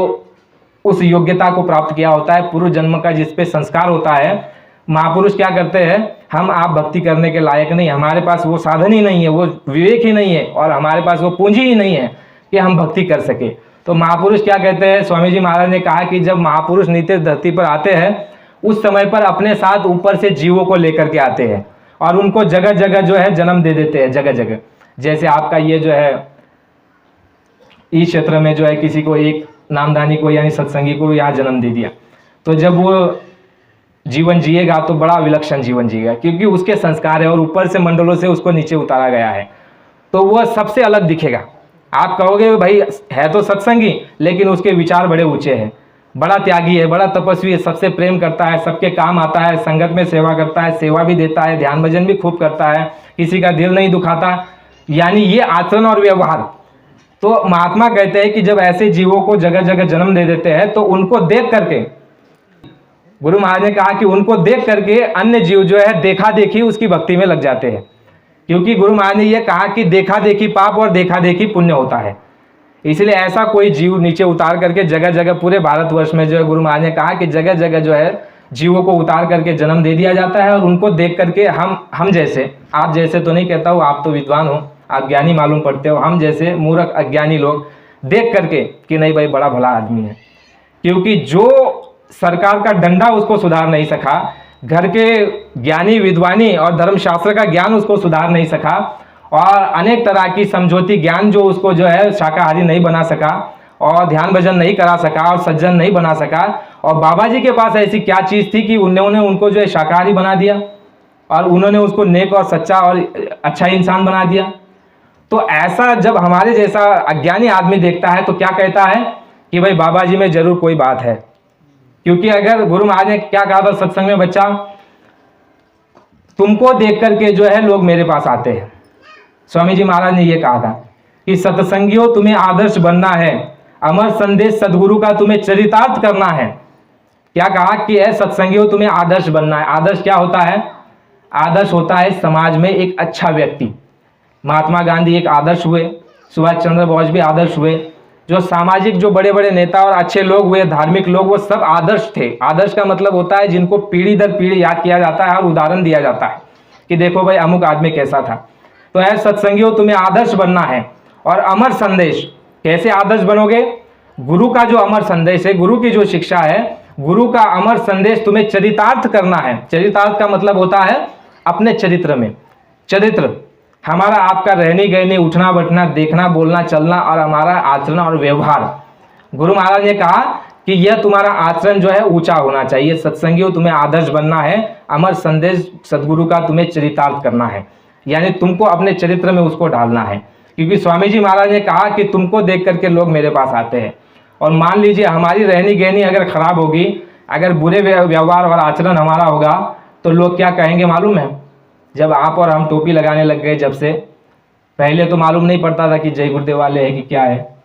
उस योग्यता को प्राप्त किया होता है, पूर्व जन्म का जिस पे संस्कार होता है। महापुरुष क्या करते हैं, हम आप भक्ति करने के लायक नहीं, हमारे पास वो साधन ही नहीं है, वो विवेक ही नहीं है, और हमारे पास वो पूंजी ही नहीं है कि हम भक्ति कर सके। तो महापुरुष क्या कहते हैं, स्वामी जी महाराज ने कहा कि जब महापुरुष नीचे धरती पर आते हैं उस समय पर अपने साथ ऊपर से जीवों को लेकर के आते हैं और उनको जगह जगह जो है जन्म दे देते हैं, जगह जगह। जैसे आपका ये जो है इस क्षेत्र में जो है किसी को एक नामदानी को यानी सत्संगी को यहाँ जन्म दे दिया, तो जब वो जीवन जिएगा तो बड़ा विलक्षण जीवन जिएगा, क्योंकि उसके संस्कार है और ऊपर से मंडलों से उसको नीचे उतारा गया है, तो वह सबसे अलग दिखेगा। आप कहोगे भाई है तो सत्संगी लेकिन उसके विचार बड़े ऊंचे हैं, बड़ा त्यागी है, बड़ा तपस्वी है, सबसे प्रेम करता है, सबके काम आता है, संगत में सेवा करता है, सेवा भी देता है, ध्यान भजन भी खूब करता है, किसी का दिल नहीं दुखाता, यानी ये आचरण और व्यवहार। तो महात्मा कहते हैं कि जब ऐसे जीवों को जगह जगह जन्म दे देते हैं तो उनको देख करके, गुरु महाराज ने कहा कि उनको देख करके अन्य जीव जो है देखा देखी उसकी भक्ति में लग जाते हैं, क्योंकि गुरु महाराज ने यह कहा कि देखा देखी पाप और देखा देखी पुण्य होता है। इसलिए ऐसा कोई जीव नीचे उतार करके जगह जगह पूरे भारतवर्ष में जो है गुरु महाराज ने कहा कि जगह जगह जो है जीवों को उतार करके जन्म दे दिया जाता है, और उनको देख करके हम जैसे, आप जैसे तो नहीं कहता हूँ, आप तो विद्वान हो, आप ज्ञानी मालूम पड़ते हो, हम जैसे मूर्ख अज्ञानी लोग देख करके कि नहीं भाई बड़ा भला आदमी है। क्योंकि जो सरकार का डंडा उसको सुधार नहीं सका, घर के ज्ञानी विद्वानी और धर्मशास्त्र का ज्ञान उसको सुधार नहीं सका, और अनेक तरह की समझौती ज्ञान जो उसको जो है शाकाहारी नहीं बना सका, और ध्यान भजन नहीं करा सका, और सज्जन नहीं बना सका, और बाबा जी के पास ऐसी क्या चीज़ थी कि उन्होंने उनको जो है शाकाहारी बना दिया और उन्होंने उसको नेक और सच्चा और अच्छा इंसान बना दिया। तो ऐसा जब हमारे जैसा अज्ञानी आदमी देखता है तो क्या कहता है कि भाई बाबा जी में जरूर कोई बात है। क्योंकि अगर गुरु महाराज ने क्या कहा था सत्संग में, बच्चा तुमको देख करके जो है लोग मेरे पास आते हैं। स्वामी जी महाराज ने यह कहा था कि सत्संगियों तुम्हें आदर्श बनना है, अमर संदेश सदगुरु का तुम्हें चरितार्थ करना है। क्या कहा कि ऐ सत्संगियों तुम्हें आदर्श बनना है। आदर्श क्या होता है? आदर्श होता है समाज में एक अच्छा व्यक्ति। महात्मा गांधी एक आदर्श हुए, सुभाष चंद्र बोस भी आदर्श हुए, जो सामाजिक जो बड़े बड़े नेता और अच्छे लोग हुए, धार्मिक लोग, वो सब आदर्श थे। आदर्श का मतलब होता है जिनको पीढ़ी दर पीढ़ी याद किया जाता है और उदाहरण दिया जाता है कि देखो भाई अमुक आदमी कैसा था। तो ऐसे सत्संगियों तुम्हें आदर्श बनना है। और अमर संदेश, कैसे आदर्श बनोगे? गुरु का जो अमर संदेश है, गुरु की जो शिक्षा है, गुरु का अमर संदेश तुम्हें चरितार्थ करना है। चरितार्थ का मतलब होता है अपने चरित्र में। चरित्र हमारा आपका रहनी गहनी, उठना बैठना, देखना बोलना चलना, और हमारा आचरण और व्यवहार। गुरु महाराज ने कहा कि यह तुम्हारा आचरण जो है ऊंचा होना चाहिए। सत्संगियों तुम्हें आदर्श बनना है, अमर संदेश सदगुरु का तुम्हें चरितार्थ करना है, यानी तुमको अपने चरित्र में उसको ढालना है। क्योंकि स्वामी जी महाराज ने कहा कि तुमको देख करके लोग मेरे पास आते हैं। और मान लीजिए हमारी रहनी गहनी अगर खराब होगी, अगर बुरे व्यवहार और आचरण हमारा होगा, तो लोग क्या कहेंगे मालूम है? जब आप और हम टोपी लगाने लग गए, जब से पहले तो मालूम नहीं पड़ता था कि जय गुरुदेव वाले है कि क्या है,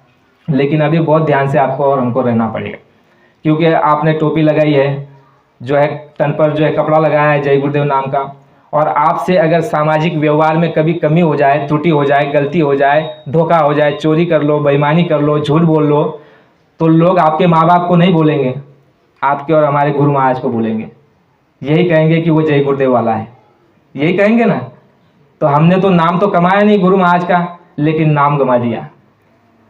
लेकिन अभी बहुत ध्यान से आपको और हमको रहना पड़ेगा। क्योंकि आपने टोपी लगाई है, जो है तन पर जो है कपड़ा लगाया है जय गुरुदेव नाम का, और आपसे अगर सामाजिक व्यवहार में कभी कमी हो जाए, त्रुटि हो जाए, गलती हो जाए, धोखा हो जाए, चोरी कर लो, बेईमानी कर लो, झूठ बोल लो, तो लोग आपके माँ बाप को नहीं बोलेंगे, आपके और हमारे गुरु महाराज को बोलेंगे। यही कहेंगे कि वो जय गुरुदेव वाला है, यही कहेंगे ना। तो हमने तो नाम तो कमाया नहीं गुरु महाराज का, लेकिन नाम गमा दिया।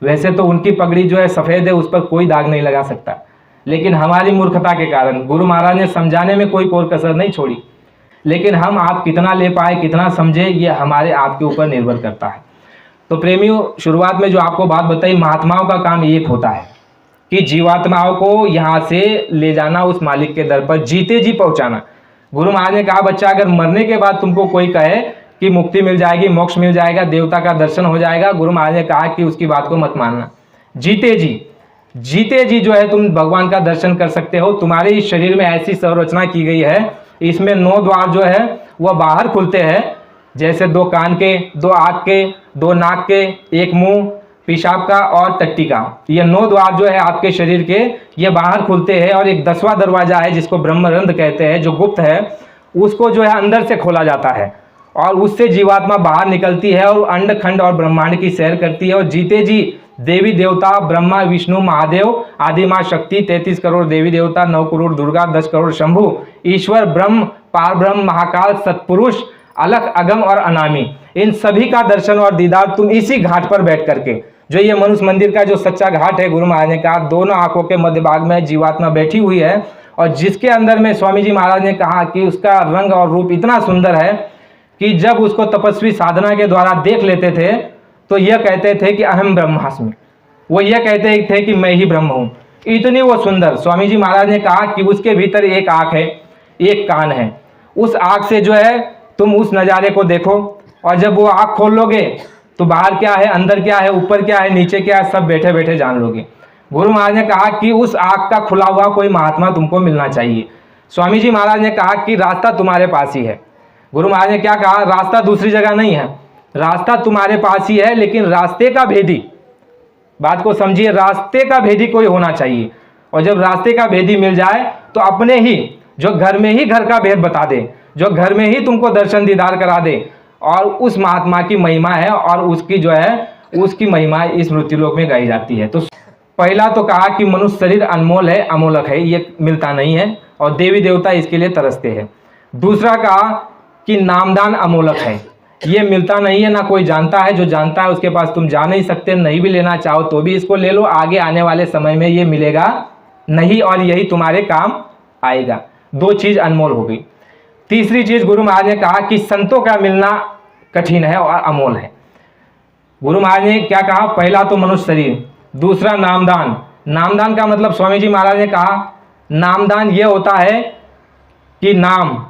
वैसे तो उनकी पगड़ी जो है सफ़ेद है, उस पर कोई दाग नहीं लगा सकता, लेकिन हमारी मूर्खता के कारण गुरु महाराज ने समझाने में कोई कोर कसर नहीं छोड़ी। लेकिन हम आप कितना ले पाए, कितना समझे, ये हमारे आपके ऊपर निर्भर करता है। तो प्रेमियों, शुरुआत में जो आपको बात बताई, महात्माओं का काम एक होता है कि जीवात्माओं को यहाँ से ले जाना, उस मालिक के दर पर जीते जी पहुँचाना। गुरु महाराज ने कहा, बच्चा अगर मरने के बाद तुमको कोई कहे कि मुक्ति मिल जाएगी, मोक्ष मिल जाएगा, देवता का दर्शन हो जाएगा, गुरु महाराज ने कहा कि उसकी बात को मत मानना। जीते जी जो है तुम भगवान का दर्शन कर सकते हो। तुम्हारे इस शरीर में ऐसी संरचना की गई है, इसमें 9 द्वार जो है वह बाहर खुलते हैं, जैसे 2 कान के, 2 आँख के, 2 नाक के, 1 मुंह, पेशाब का और टट्टी का। ये 9 द्वार जो है आपके शरीर के, ये बाहर खुलते हैं। और एक 10वां दरवाजा है जिसको ब्रह्मरंध्र कहते हैं, जो गुप्त है, उसको जो है अंदर से खोला जाता है और उससे जीवात्मा बाहर निकलती है और अंड खंड और ब्रह्मांड की सैर करती है। और जीते जी देवी देवता, ब्रह्मा विष्णु महादेव, आदि माँ शक्ति, 33 करोड़ देवी देवता, 9 करोड़ दुर्गा, 10 करोड़ शंभु, ईश्वर ब्रह्म, पारब्रह्म, महाकाल, सत्पुरुष, अलख, अगम और अनामी, इन सभी का दर्शन और दीदार तुम इसी घाट पर बैठ करके, जो ये मनुष्य मंदिर का जो सच्चा घाट है, गुरु महाराज ने कहा दोनों आंखों के मध्य भाग में जीवात्मा बैठी हुई है, और जिसके अंदर में स्वामी जी महाराज ने कहा कि उसका रंग और रूप इतना सुंदर है कि जब उसको तपस्वी साधना के द्वारा देख लेते थे तो यह कहते थे कि अहम ब्रह्मास्मि, वो यह कहते थे कि मैं ही ब्रह्म हूँ। इतनी वो सुंदर। स्वामी जी महाराज ने कहा कि उसके भीतर एक आँख है, एक कान है, उस आँख से जो है तुम उस नज़ारे को देखो, और जब वो आँख खोल लोगे तो बाहर क्या है, अंदर क्या है, ऊपर क्या है, नीचे क्या है, सब बैठे बैठे जान लोगे। गुरु महाराज ने कहा कि उस आँख का खुला हुआ कोई महात्मा तुमको मिलना चाहिए। स्वामी जी महाराज ने कहा कि रास्ता तुम्हारे पास ही है। गुरु महाराज ने क्या कहा, रास्ता दूसरी जगह नहीं है, रास्ता तुम्हारे पास ही है, लेकिन रास्ते का भेदी, बात को समझिए, रास्ते का भेदी कोई होना चाहिए। और जब रास्ते का भेदी मिल जाए तो अपने ही, जो घर में ही घर का भेद बता दे, जो घर में ही तुमको दर्शन दीदार करा दे, और उस महात्मा की महिमा है, और उसकी जो है उसकी महिमा इस मृत्युलोक में गाई जाती है। तो पहला तो कहा कि मनुष्य शरीर अनमोल है, अमोलक है, ये मिलता नहीं है, और देवी देवता इसके लिए तरसते हैं। दूसरा कहा कि नामदान अमोलक है, ये मिलता नहीं है, ना कोई जानता है, जो जानता है उसके पास तुम जा नहीं सकते, नहीं भी लेना चाहो तो भी इसको ले लो, आगे आने वाले समय में ये मिलेगा नहीं, और यही तुम्हारे काम आएगा। 2 चीज़ अनमोल हो गई। तीसरी चीज़ गुरु महाराज ने कहा कि संतों का मिलना कठिन है और अमोल है। गुरु महाराज ने क्या कहा, पहला तो मनुष्य शरीर, दूसरा नामदान। नामदान का मतलब स्वामी जी महाराज ने कहा, नामदान ये होता है कि नाम,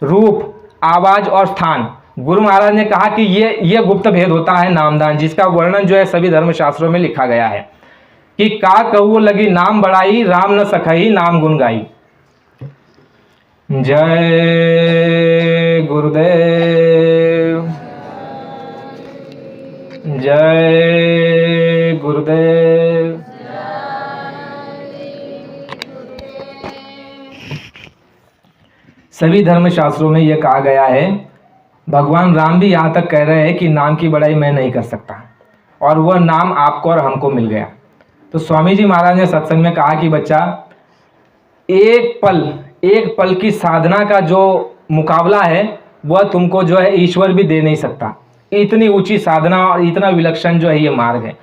रूप, आवाज और स्थान। गुरु महाराज ने कहा कि ये गुप्त भेद होता है नामदान, जिसका वर्णन जो है सभी धर्मशास्त्रों में लिखा गया है कि का कहू लगी नाम बड़ाई, राम न सखई नाम गुण गाई। जय गुरुदेव, जय गुरुदेव। सभी धर्मशास्त्रों में यह कहा गया है, भगवान राम भी यहाँ तक कह रहे हैं कि नाम की बड़ाई मैं नहीं कर सकता, और वह नाम आपको और हमको मिल गया। तो स्वामी जी महाराज ने सत्संग में कहा कि बच्चा, एक पल की साधना का जो मुकाबला है वह तुमको जो है ईश्वर भी दे नहीं सकता। इतनी ऊंची साधना और इतना विलक्षण जो है ये मार्ग है,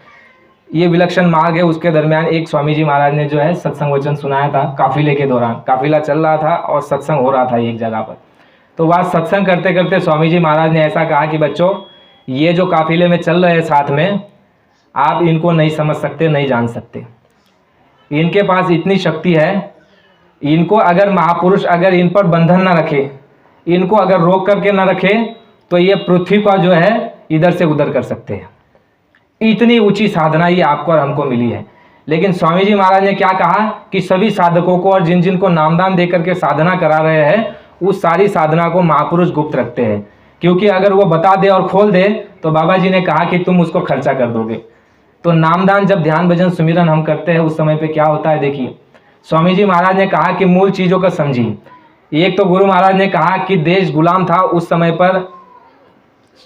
ये विलक्षण मार्ग है। उसके दरमियान एक स्वामी जी महाराज ने जो है सत्संग वचन सुनाया था काफिले के दौरान, काफिला चल रहा था और सत्संग हो रहा था एक जगह पर। तो वह सत्संग करते करते स्वामी जी महाराज ने ऐसा कहा कि बच्चों, ये जो काफिले में चल रहे हैं साथ में, आप इनको नहीं समझ सकते, नहीं जान सकते। इनके पास इतनी शक्ति है, इनको अगर महापुरुष अगर इन पर बंधन न रखे, इनको अगर रोक करके न रखे, तो ये पृथ्वी का जो है इधर से उधर कर सकते हैं। इतनी ऊंची साधना ये आपको और हमको मिली है। लेकिन स्वामी जी महाराज ने क्या कहा कि सभी साधकों को और जिन जिन को नामदान दे करके साधना करा रहे हैं, उस सारी साधना को महापुरुष गुप्त रखते हैं, क्योंकि अगर वो बता दे और खोल दे तो बाबा जी ने कहा कि तुम उसको खर्चा कर दोगे। तो नामदान जब ध्यान भजन सुमिरन हम करते हैं उस समय पे क्या होता है, देखिए स्वामी जी महाराज ने कहा कि मूल चीज़ों को समझिए। एक तो गुरु महाराज ने कहा कि देश गुलाम था, उस समय पर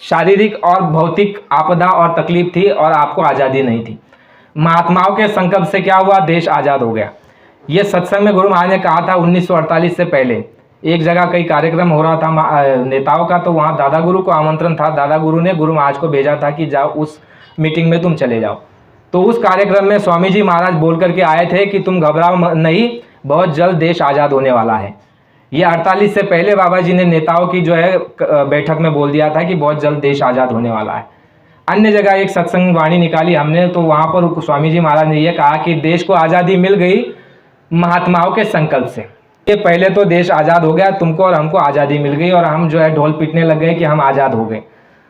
शारीरिक और भौतिक आपदा और तकलीफ थी और आपको आज़ादी नहीं थी। महात्माओं के संकल्प से क्या हुआ, देश आज़ाद हो गया। ये सत्संग में गुरु महाराज ने कहा था 1948 से पहले। एक जगह कई कार्यक्रम हो रहा था नेताओं का, तो वहाँ दादा गुरु को आमंत्रण था। दादा गुरु ने गुरु महाराज को भेजा था कि जाओ उस मीटिंग में तुम चले जाओ। तो उस कार्यक्रम में स्वामी जी महाराज बोल करके आए थे कि तुम घबराओ नहीं, बहुत जल्द देश आज़ाद होने वाला है। ये 48 से पहले बाबा जी ने नेताओं की जो है बैठक में बोल दिया था कि बहुत जल्द देश आज़ाद होने वाला है। अन्य जगह एक सत्संग वाणी निकाली हमने, तो वहाँ पर स्वामी जी महाराज ने यह कहा कि देश को आज़ादी मिल गई महात्माओं के संकल्प से। ये पहले तो देश आज़ाद हो गया, तुमको और हमको आज़ादी मिल गई और हम जो है ढोल पीटने लग गए कि हम आज़ाद हो गए।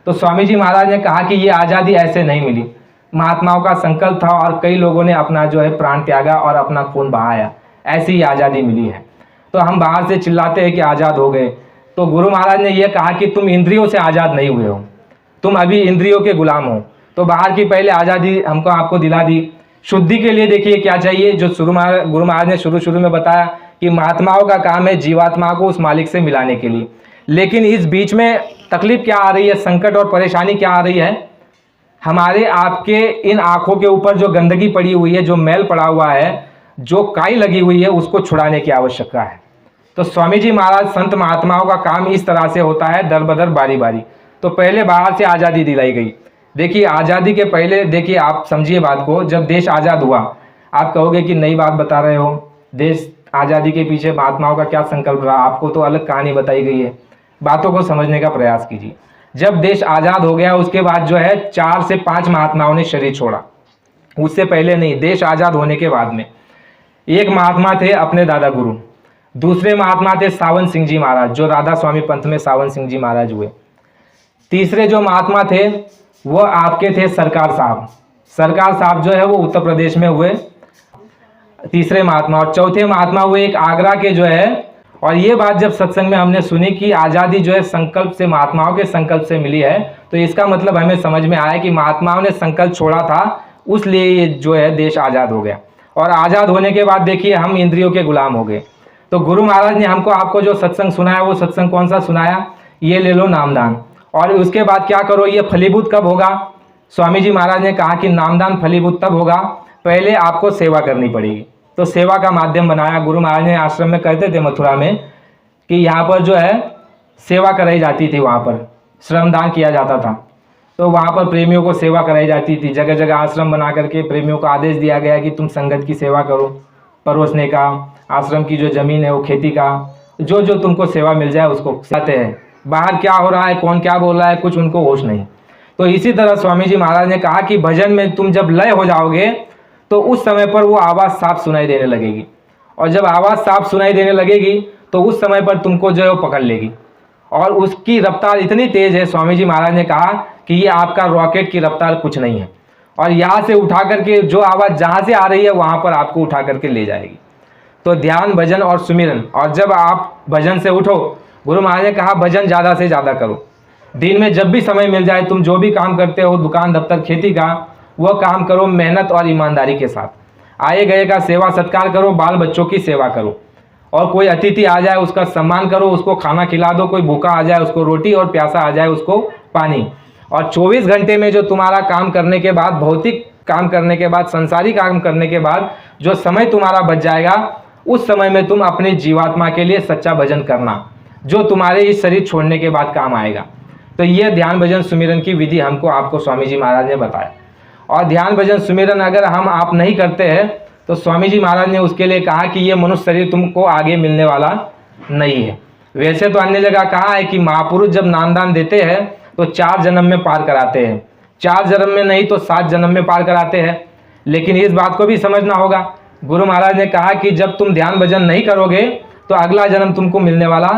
तो स्वामी जी महाराज ने कहा कि ये आज़ादी ऐसे नहीं मिली, महात्माओं का संकल्प था और कई लोगों ने अपना जो है प्राण त्यागा और अपना खून बहाया, ऐसी ही आज़ादी मिली है। तो हम बाहर से चिल्लाते हैं कि आज़ाद हो गए, तो गुरु महाराज ने यह कहा कि तुम इंद्रियों से आज़ाद नहीं हुए हो, तुम अभी इंद्रियों के गुलाम हो। तो बाहर की पहले आज़ादी हमको आपको दिला दी। शुद्धि के लिए देखिए क्या चाहिए, जो गुरु महाराज ने शुरू में बताया कि महात्माओं का काम है जीवात्मा को उस मालिक से मिलाने के लिए। लेकिन इस बीच में तकलीफ क्या आ रही है, संकट और परेशानी क्या आ रही है, हमारे आपके इन आँखों के ऊपर जो गंदगी पड़ी हुई है, जो मैल पड़ा हुआ है, जो काई लगी हुई है, उसको छुड़ाने की आवश्यकता है। तो स्वामी जी महाराज संत महात्माओं का काम इस तरह से होता है, दर बदर बारी बारी। तो पहले बाहर से आज़ादी दिलाई गई। देखिए आज़ादी के पहले देखिए आप समझिए बात को, जब देश आज़ाद हुआ, आप कहोगे कि नई बात बता रहे हो, देश आज़ादी के पीछे महात्माओं का क्या संकल्प रहा, आपको तो अलग कहानी बताई गई है। बातों को समझने का प्रयास कीजिए। जब देश आज़ाद हो गया उसके बाद जो है 4 से 5 महात्माओं ने शरीर छोड़ा, उससे पहले नहीं। देश आज़ाद होने के बाद में एक महात्मा थे अपने दादा गुरु, दूसरे महात्मा थे सावन सिंह जी महाराज, जो राधा स्वामी पंथ में सावन सिंह जी महाराज हुए। तीसरे जो महात्मा थे वो आपके थे सरकार साहब। सरकार साहब जो है वो उत्तर प्रदेश में हुए तीसरे महात्मा। और चौथे महात्मा हुए एक आगरा के जो है। और ये बात जब सत्संग में हमने सुनी कि आज़ादी जो है संकल्प से, महात्माओं के संकल्प से मिली है, तो इसका मतलब हमें समझ में आया कि महात्माओं ने संकल्प छोड़ा था, उसलिए ये जो है देश आज़ाद हो गया। और आज़ाद होने के बाद देखिए हम इंद्रियों के गुलाम हो गए। तो गुरु महाराज ने हमको आपको जो सत्संग सुनाया, वो सत्संग कौन सा सुनाया, ये ले लो नामदान। और उसके बाद क्या करो, ये फलीभूत कब होगा, स्वामी जी महाराज ने कहा कि नामदान फलीभूत तब होगा, पहले आपको सेवा करनी पड़ेगी। तो सेवा का माध्यम बनाया गुरु महाराज ने। आश्रम में कहते थे मथुरा में कि यहाँ पर जो है सेवा कराई जाती थी, वहाँ पर श्रमदान किया जाता था। तो वहाँ पर प्रेमियों को सेवा कराई जाती थी। जगह जगह आश्रम बना करके प्रेमियों को आदेश दिया गया कि तुम संगत की सेवा करो, परोसने का, आश्रम की जो ज़मीन है वो खेती का, जो जो तुमको सेवा मिल जाए उसको कहते हैं। बाहर क्या हो रहा है, कौन क्या बोल रहा है, कुछ उनको होश नहीं। तो इसी तरह स्वामी जी महाराज ने कहा कि भजन में तुम जब लय हो जाओगे तो उस समय पर वो आवाज़ साफ सुनाई देने लगेगी। और जब आवाज़ साफ सुनाई देने लगेगी तो उस समय पर तुमको जो है वो पकड़ लेगी। और उसकी रफ्तार इतनी तेज़ है, स्वामी जी महाराज ने कहा कि ये आपका रॉकेट की रफ्तार कुछ नहीं है। और यहाँ से उठा करके जो आवाज़ जहाँ से आ रही है वहाँ पर आपको उठा करके ले जाएगी। तो ध्यान, भजन और सुमिरन। और जब आप भजन से उठो, गुरु महाराज ने कहा भजन ज़्यादा से ज़्यादा करो। दिन में जब भी समय मिल जाए, तुम जो भी काम करते हो, दुकान, दफ्तर, खेती का, वह काम करो मेहनत और ईमानदारी के साथ। आए गए का सेवा सत्कार करो, बाल बच्चों की सेवा करो। और कोई अतिथि आ जाए उसका सम्मान करो, उसको खाना खिला दो। कोई भूखा आ जाए उसको रोटी, और प्यासा आ जाए उसको पानी। और 24 घंटे में जो तुम्हारा काम करने के बाद, भौतिक काम करने के बाद, संसारिक काम करने के बाद जो समय तुम्हारा बच जाएगा, उस समय में तुम अपनी जीवात्मा के लिए सच्चा भजन करना, जो तुम्हारे इस शरीर छोड़ने के बाद काम आएगा। तो ये ध्यान भजन सुमिरन की विधि हमको आपको स्वामी जी महाराज ने बताया। और ध्यान भजन सुमिरन अगर हम आप नहीं करते हैं तो स्वामी जी महाराज ने उसके लिए कहा कि ये मनुष्य शरीर तुमको आगे मिलने वाला नहीं है। वैसे तो अन्य जगह कहा है कि महापुरुष जब नामदान देते हैं तो 4 जन्म में पार कराते हैं, 4 जन्म में नहीं तो 7 जन्म में पार कराते हैं। लेकिन इस बात को भी समझना होगा, गुरु महाराज ने कहा कि जब तुम ध्यान भजन नहीं करोगे तो अगला जन्म तुमको मिलने वाला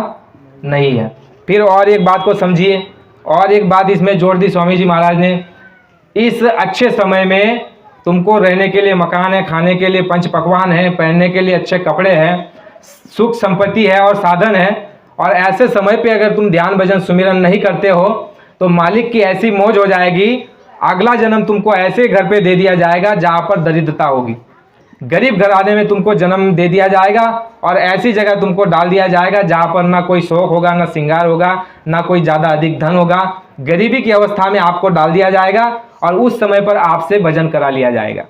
नहीं है। फिर और एक बात को समझिए, और एक बात इसमें जोड़ दी स्वामी जी महाराज ने, इस अच्छे समय में तुमको रहने के लिए मकान है, खाने के लिए पंच पकवान है, पहनने के लिए अच्छे कपड़े हैं, सुख संपत्ति है और साधन है। और ऐसे समय पे अगर तुम ध्यान भजन सुमिरन नहीं करते हो तो मालिक की ऐसी मौज हो जाएगी, अगला जन्म तुमको ऐसे घर पे दे दिया जाएगा जहाँ पर दरिद्रता होगी। गरीब घराने में तुमको जन्म दे दिया जाएगा और ऐसी जगह तुमको डाल दिया जाएगा जहाँ पर ना कोई शौक होगा, ना श्रृंगार होगा, ना कोई ज़्यादा अधिक धन होगा। गरीबी की अवस्था में आपको डाल दिया जाएगा और उस समय पर आपसे भजन करा लिया जाएगा।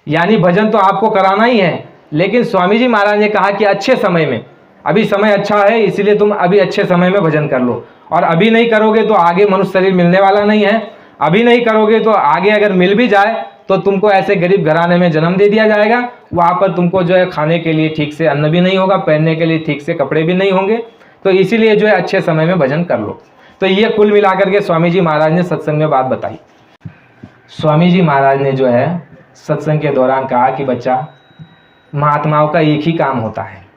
यानी भजन तो आपको कराना ही है, लेकिन स्वामी जी महाराज ने कहा कि अच्छे समय में, अभी समय अच्छा है इसलिए तुम अभी अच्छे समय में भजन कर लो। और अभी नहीं करोगे तो आगे मनुष्य शरीर मिलने वाला नहीं है। अभी नहीं करोगे तो आगे अगर मिल भी जाए तो तुमको ऐसे गरीब घराने में जन्म दे दिया जाएगा, वहाँ पर तुमको जो है खाने के लिए ठीक से अन्न भी नहीं होगा, पहनने के लिए ठीक से कपड़े भी नहीं होंगे, तो इसीलिए जो है अच्छे समय में भजन कर लो। तो ये कुल मिलाकर के स्वामी जी महाराज ने सत्संग में बात बताई। स्वामी जी महाराज ने जो है सत्संग के दौरान कहा कि बच्चा, महात्माओं का एक ही काम होता है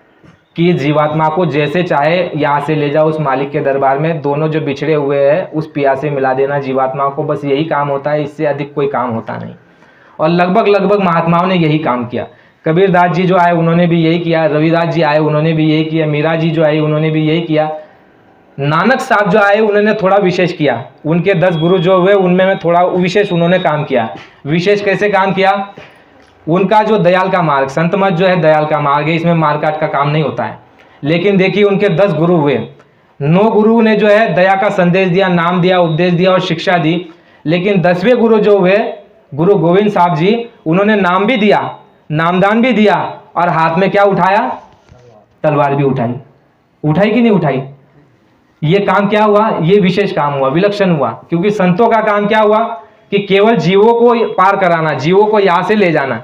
कि जीवात्मा को जैसे चाहे यहाँ से ले जाओ उस मालिक के दरबार में, दोनों जो बिछड़े हुए हैं उस पिया से मिला देना जीवात्माओं को, बस यही काम होता है, इससे अधिक कोई काम होता नहीं। और लगभग महात्माओं ने यही काम किया। कबीरदास जी जो आए उन्होंने भी यही किया, रविदास जी आए उन्होंने भी यही किया, मीरा जी जो आए उन्होंने भी यही किया, नानक साहब जो आए उन्होंने थोड़ा विशेष किया, उनके 10 गुरु जो हुए उनमें में थोड़ा विशेष उन्होंने काम किया। विशेष कैसे काम किया? उनका जो दयाल का मार्ग, संत मत जो है दयाल का मार्ग है, इसमें मारकाट का काम नहीं होता है। लेकिन देखिए उनके 10 गुरु हुए, 9 गुरु ने जो है दया का संदेश दिया, नाम दिया, उपदेश दिया और शिक्षा दी। लेकिन 10वें गुरु जो हुए गुरु गोविंद साहब जी, उन्होंने नाम भी दिया, नामदान भी दिया और हाथ में क्या उठाया? तलवार भी उठाई। उठाई कि नहीं उठाई? ये काम क्या हुआ? ये विशेष काम हुआ, विलक्षण हुआ। क्योंकि संतों का काम क्या हुआ कि केवल जीवों को पार कराना, जीवों को यहाँ से ले जाना।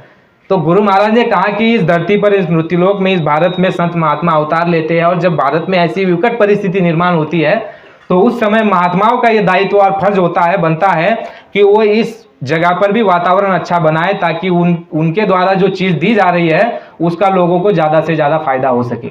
तो गुरु महाराज ने कहा कि इस धरती पर, इस मृत्युलोक में, इस भारत में संत महात्मा अवतार लेते हैं, और जब भारत में ऐसी विकट परिस्थिति निर्माण होती है तो उस समय महात्माओं का ये दायित्व और फर्ज होता है, बनता है कि वो इस जगह पर भी वातावरण अच्छा बनाए, ताकि उनके द्वारा जो चीज़ दी जा रही है उसका लोगों को ज़्यादा से ज़्यादा फायदा हो सके।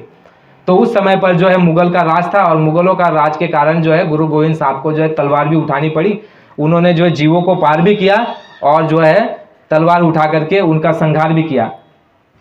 तो उस समय पर जो है मुगल का राज था, और मुगलों का राज के कारण जो है गुरु गोविंद साहब को जो है तलवार भी उठानी पड़ी। उन्होंने जो है जीवों को पार भी किया और जो है तलवार उठा करके उनका संहार भी किया।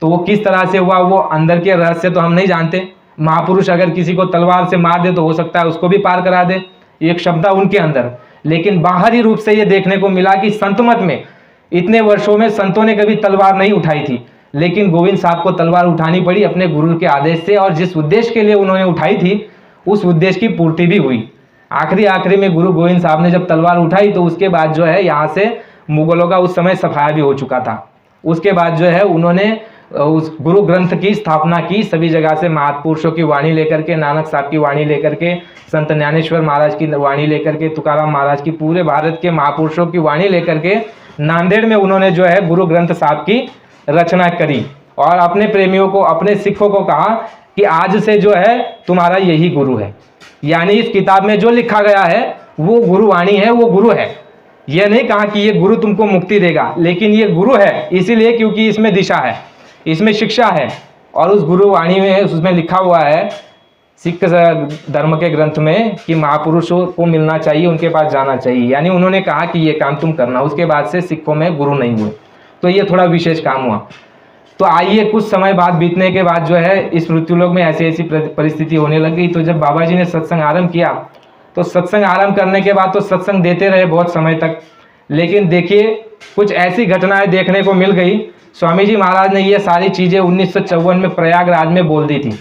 तो वो किस तरह से हुआ, वो अंदर के रहस्य तो हम नहीं जानते। महापुरुष अगर किसी को तलवार से मार दे तो हो सकता है उसको भी पार करा दे, एक क्षमता उनके अंदर। लेकिन बाहरी रूप से ये देखने को मिला कि संत मत में इतने वर्षों में संतों ने कभी तलवार नहीं उठाई थी, लेकिन गोविंद साहब को तलवार उठानी पड़ी अपने गुरु के आदेश से, और जिस उद्देश्य के लिए उन्होंने उठाई थी उस उद्देश्य की पूर्ति भी हुई। आखिरी में गुरु गोविंद साहब ने जब तलवार उठाई तो उसके बाद जो है यहाँ से मुगलों का उस समय सफाया भी हो चुका था। उसके बाद जो है उन्होंने उस गुरु ग्रंथ की स्थापना की, सभी जगह से महापुरुषों की वाणी लेकर के, नानक साहब की वाणी लेकर के, संत ज्ञानेश्वर महाराज की वाणी लेकर के, तुकाराम महाराज की, पूरे भारत के महापुरुषों की वाणी लेकर के नांदेड़ में उन्होंने जो है गुरु ग्रंथ साहब की रचना करी, और अपने प्रेमियों को, अपने सिखों को कहा कि आज से जो है तुम्हारा यही गुरु है। यानी इस किताब में जो लिखा गया है वो गुरुवाणी है, वो गुरु है। यह नहीं कहा कि ये गुरु तुमको मुक्ति देगा, लेकिन ये गुरु है इसीलिए क्योंकि इसमें दिशा है, इसमें शिक्षा है। और उस गुरुवाणी में उसमें लिखा हुआ है सिख धर्म के ग्रंथ में कि महापुरुषों को मिलना चाहिए, उनके पास जाना चाहिए। यानी उन्होंने कहा कि ये काम तुम करना। उसके बाद से सिखों में गुरु नहीं हुए, तो ये थोड़ा विशेष काम हुआ। तो आइए कुछ समय बाद बीतने के बाद जो है इस मृत्युलोक में ऐसी परिस्थिति होने लग गई। तो जब बाबा जी ने सत्संग आरंभ किया तो सत्संग आरंभ करने के बाद तो सत्संग देते रहे बहुत समय तक, लेकिन देखिए कुछ ऐसी घटनाएं देखने को मिल गई। स्वामी जी महाराज ने ये सारी चीज़ें 1954 में प्रयागराज में बोल दी थी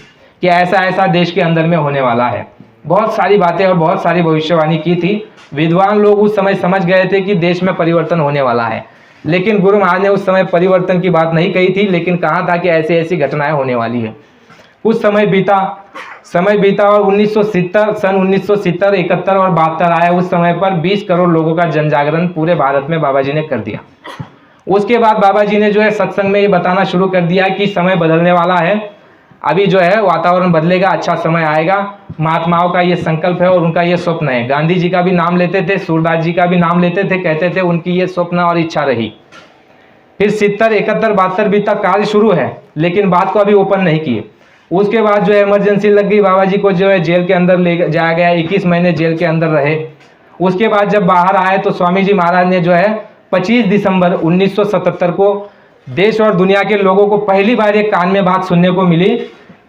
कि ऐसा ऐसा देश के अंदर में होने वाला है। बहुत सारी बातें और बहुत सारी भविष्यवाणी की थी। विद्वान लोग उस समय समझ गए थे कि देश में परिवर्तन होने वाला है, लेकिन गुरु महाराज ने उस समय परिवर्तन की बात नहीं कही थी, लेकिन कहा था कि ऐसी ऐसी घटनाएं होने वाली है। कुछ समय बीता और 1970 सन 1970, 71 और 72 आया। उस समय पर 20 करोड़ लोगों का जन जागरण पूरे भारत में बाबा जी ने कर दिया। उसके बाद बाबा जी ने जो है सत्संग में ये बताना शुरू कर दिया कि समय बदलने वाला है, अभी जो है वातावरण बदलेगा, अच्छा समय आएगा। महात्माओं का ये संकल्प है और उनका ये स्वप्न है। गांधी जी का भी नाम लेते थे, सूरदास जी का भी नाम लेते थे, कहते थे उनकी ये स्वप्न और इच्छा रही। फिर 70, 71, 72 भी तक कार्य शुरू है, लेकिन बात को अभी ओपन नहीं किए। उसके बाद जो है इमरजेंसी लग गई, बाबा जी को जो है जेल के अंदर ले जाया गया, 21 महीने जेल के अंदर रहे। उसके बाद जब बाहर आए तो स्वामी जी महाराज ने जो है 25 दिसंबर 1977 को देश और दुनिया के लोगों को पहली बार एक कान में बात सुनने को मिली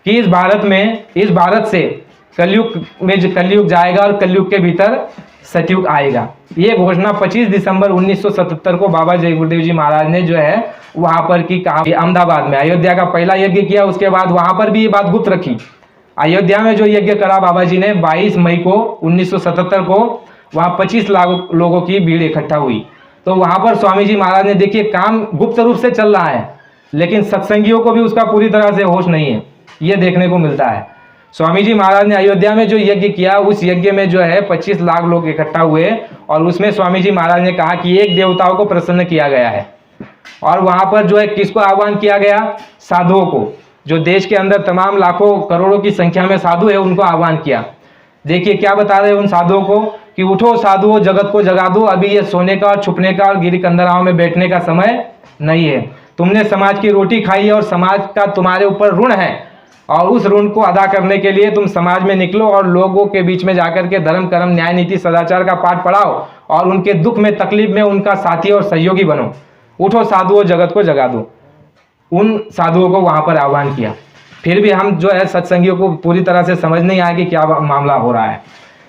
कि इस भारत से कलयुग जाएगा और कलयुग के भीतर सतयुग आएगा। ये घोषणा 25 दिसंबर 1977 को बाबा जय गुरुदेव जी महाराज ने जो है वहाँ पर की कहा। अहमदाबाद में अयोध्या का पहला यज्ञ किया, उसके बाद वहाँ पर भी ये बात गुप्त रखी। अयोध्या में जो यज्ञ करा बाबा जी ने 22 मई को 1977 को, वहाँ 25 लाख लोगों की भीड़ इकट्ठा हुई। तो वहाँ पर स्वामी जी महाराज ने देखिए काम गुप्त रूप से चल रहा है, लेकिन सत्संगियों को भी उसका पूरी तरह से होश नहीं है, ये देखने को मिलता है। स्वामी जी महाराज ने अयोध्या में जो यज्ञ किया, उस यज्ञ में जो है 25 लाख लोग इकट्ठा हुए और उसमें स्वामी जी महाराज ने कहा कि एक देवताओं को प्रसन्न किया गया है। और वहां पर जो है किसको आह्वान किया गया? साधुओं को, जो देश के अंदर तमाम लाखों करोड़ों की संख्या में साधु है उनको आह्वान किया। देखिए क्या बता रहे हैं उन साधुओं को कि उठो साधुओं, जगत को जगा दो, अभी ये सोने का और छुपने का और गिरी कंदराओं में बैठने का समय नहीं है। तुमने समाज की रोटी खाई है और समाज का तुम्हारे ऊपर ऋण है, और उस ऋण को अदा करने के लिए तुम समाज में निकलो और लोगों के बीच में जाकर के धर्म, कर्म, न्याय, नीति, सदाचार का पाठ पढ़ाओ और उनके दुख में, तकलीफ में उनका साथी और सहयोगी बनो। उठो साधुओं, जगत को जगा दो। उन साधुओं को वहां पर आह्वान किया। फिर भी हम जो है सत्संगियों को पूरी तरह से समझ नहीं आया कि क्या मामला हो रहा है।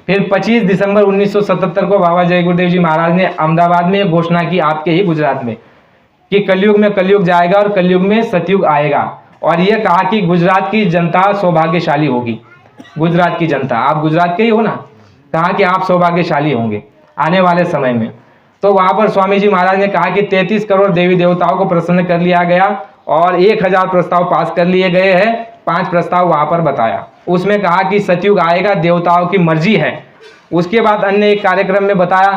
फिर 25 दिसंबर 1977 को बाबा जय गुरुदेव जी महाराज ने अहमदाबाद में एक घोषणा की, आपके ही गुजरात में, कि कलयुग में कलयुग जाएगा और कलयुग में सतयुग आएगा। और यह कहा कि गुजरात की जनता सौभाग्यशाली होगी। गुजरात की जनता, आप गुजरात के ही हो ना, कहा कि आप सौभाग्यशाली होंगे आने वाले समय में। तो वहां पर स्वामी जी महाराज ने कहा कि 33 करोड़ देवी देवताओं को प्रसन्न कर लिया गया और 1000 प्रस्ताव पास कर लिए गए हैं। 5 प्रस्ताव वहां पर बताया, उसमें कहा कि सतयुग आएगा, देवताओं की मर्जी है। उसके बाद अन्य एक कार्यक्रम में बताया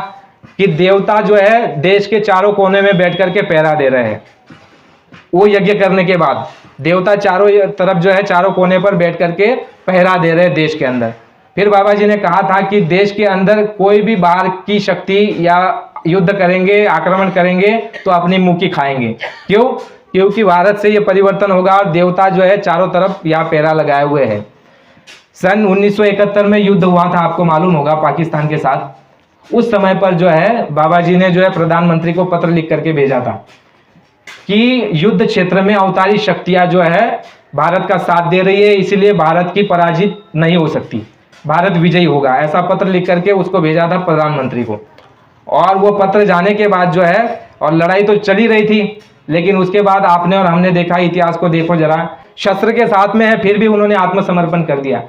कि देवता जो है देश के चारों कोने में बैठ करके पहरा दे रहे हैं। वो यज्ञ करने के बाद देवता चारों तरफ जो है चारों कोने पर बैठ करके पहरा दे रहे हैं देश के अंदर। फिर बाबा जी ने कहा था कि देश के अंदर कोई भी बाहर की शक्ति या युद्ध करेंगे, आक्रमण करेंगे तो अपनी मुंह की खाएंगे। क्यों? क्योंकि भारत से ये परिवर्तन होगा और देवता जो है चारों तरफ यहाँ पहरा लगाए हुए है। सन 1971 में युद्ध हुआ था, आपको मालूम होगा, पाकिस्तान के साथ। उस समय पर जो है बाबा जी ने जो है प्रधानमंत्री को पत्र लिख करके भेजा था कि युद्ध क्षेत्र में अवतारी शक्तियां जो है भारत का साथ दे रही है, इसलिए भारत की पराजित नहीं हो सकती, भारत विजयी होगा। ऐसा पत्र लिख करके उसको भेजा था प्रधानमंत्री को। और वो पत्र जाने के बाद जो है, और लड़ाई तो चली रही थी, लेकिन उसके बाद आपने और हमने देखा, इतिहास को देखो जरा, शस्त्र के साथ में है फिर भी उन्होंने आत्मसमर्पण कर दिया।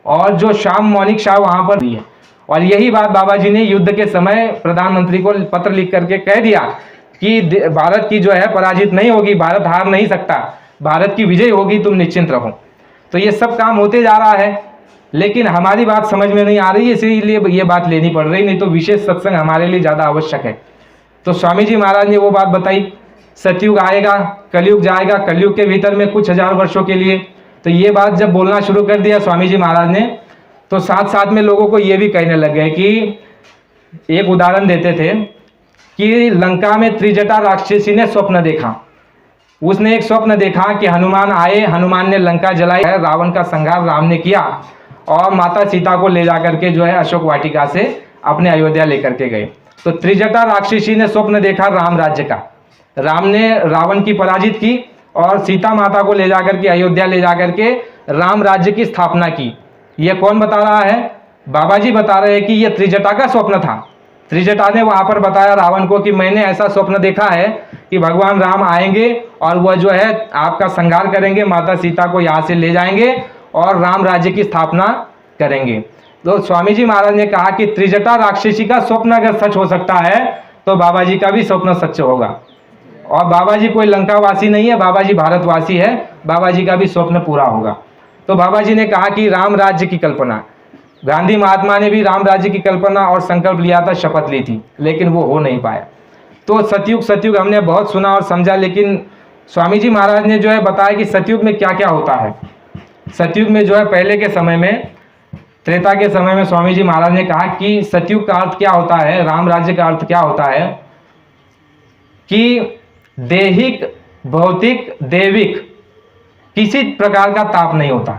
और जो शाम मौनिक शाह वहां पर है, और यही बात बाबा जी ने युद्ध के समय प्रधानमंत्री को पत्र लिख करके कह दिया कि भारत की जो है पराजित नहीं होगी, भारत हार नहीं सकता, भारत की विजय होगी, तुम निश्चिंत रहो। तो ये सब काम होते जा रहा है, लेकिन हमारी बात समझ में नहीं आ रही, इसीलिए ये बात लेनी पड़ रही, नहीं तो विशेष सत्संग हमारे लिए ज़्यादा आवश्यक है। तो स्वामी जी महाराज ने वो बात बताई, सतयुग आएगा, कलयुग जाएगा, कलयुग के भीतर में कुछ हजार वर्षों के लिए। तो ये बात जब बोलना शुरू कर दिया स्वामी जी महाराज ने, तो साथ साथ में लोगों को ये भी कहने लग गए कि, एक उदाहरण देते थे कि लंका में त्रिजटा राक्षसी ने स्वप्न देखा। उसने एक स्वप्न देखा कि हनुमान आए, हनुमान ने लंका जलाई, रावण का संहार राम ने किया और माता सीता को ले जाकर के जो है अशोक वाटिका से अपने अयोध्या लेकर के गए। तो त्रिजटा राक्षसी ने स्वप्न देखा राम राज्य का, राम ने रावण की पराजित की और सीता माता को ले जाकर के अयोध्या ले जाकर के राम राज्य की स्थापना की। यह कौन बता रहा है? बाबा जी बता रहे हैं कि यह त्रिजटा का स्वप्न था। त्रिजटा ने वहां पर बताया रावण को कि मैंने ऐसा स्वप्न देखा है कि भगवान राम आएंगे और वह जो है आपका संहार करेंगे, माता सीता को यहाँ से ले जाएंगे और राम राज्य की स्थापना करेंगे। तो स्वामी जी महाराज ने कहा कि त्रिजटा राक्षसी का स्वप्न अगर सच हो सकता है तो बाबा जी का भी स्वप्न सच होगा। और बाबा जी कोई लंकावासी नहीं है, बाबा जी भारतवासी है, बाबा जी का भी स्वप्न पूरा होगा। तो बाबा जी ने कहा कि राम राज्य की कल्पना, गांधी महात्मा ने भी राम राज्य की कल्पना और संकल्प लिया था, शपथ ली थी, लेकिन वो हो नहीं पाया। तो सतयुग सतयुग हमने बहुत सुना और समझा, लेकिन स्वामी जी महाराज ने जो है बताया कि सतयुग में क्या क्या होता है। सतयुग में जो है पहले के समय में, त्रेता के समय में स्वामी जी महाराज ने कहा कि सतयुग का अर्थ क्या होता है, राम राज्य का अर्थ क्या होता है कि देहिक, भौतिक, देविक किसी प्रकार का ताप नहीं होता।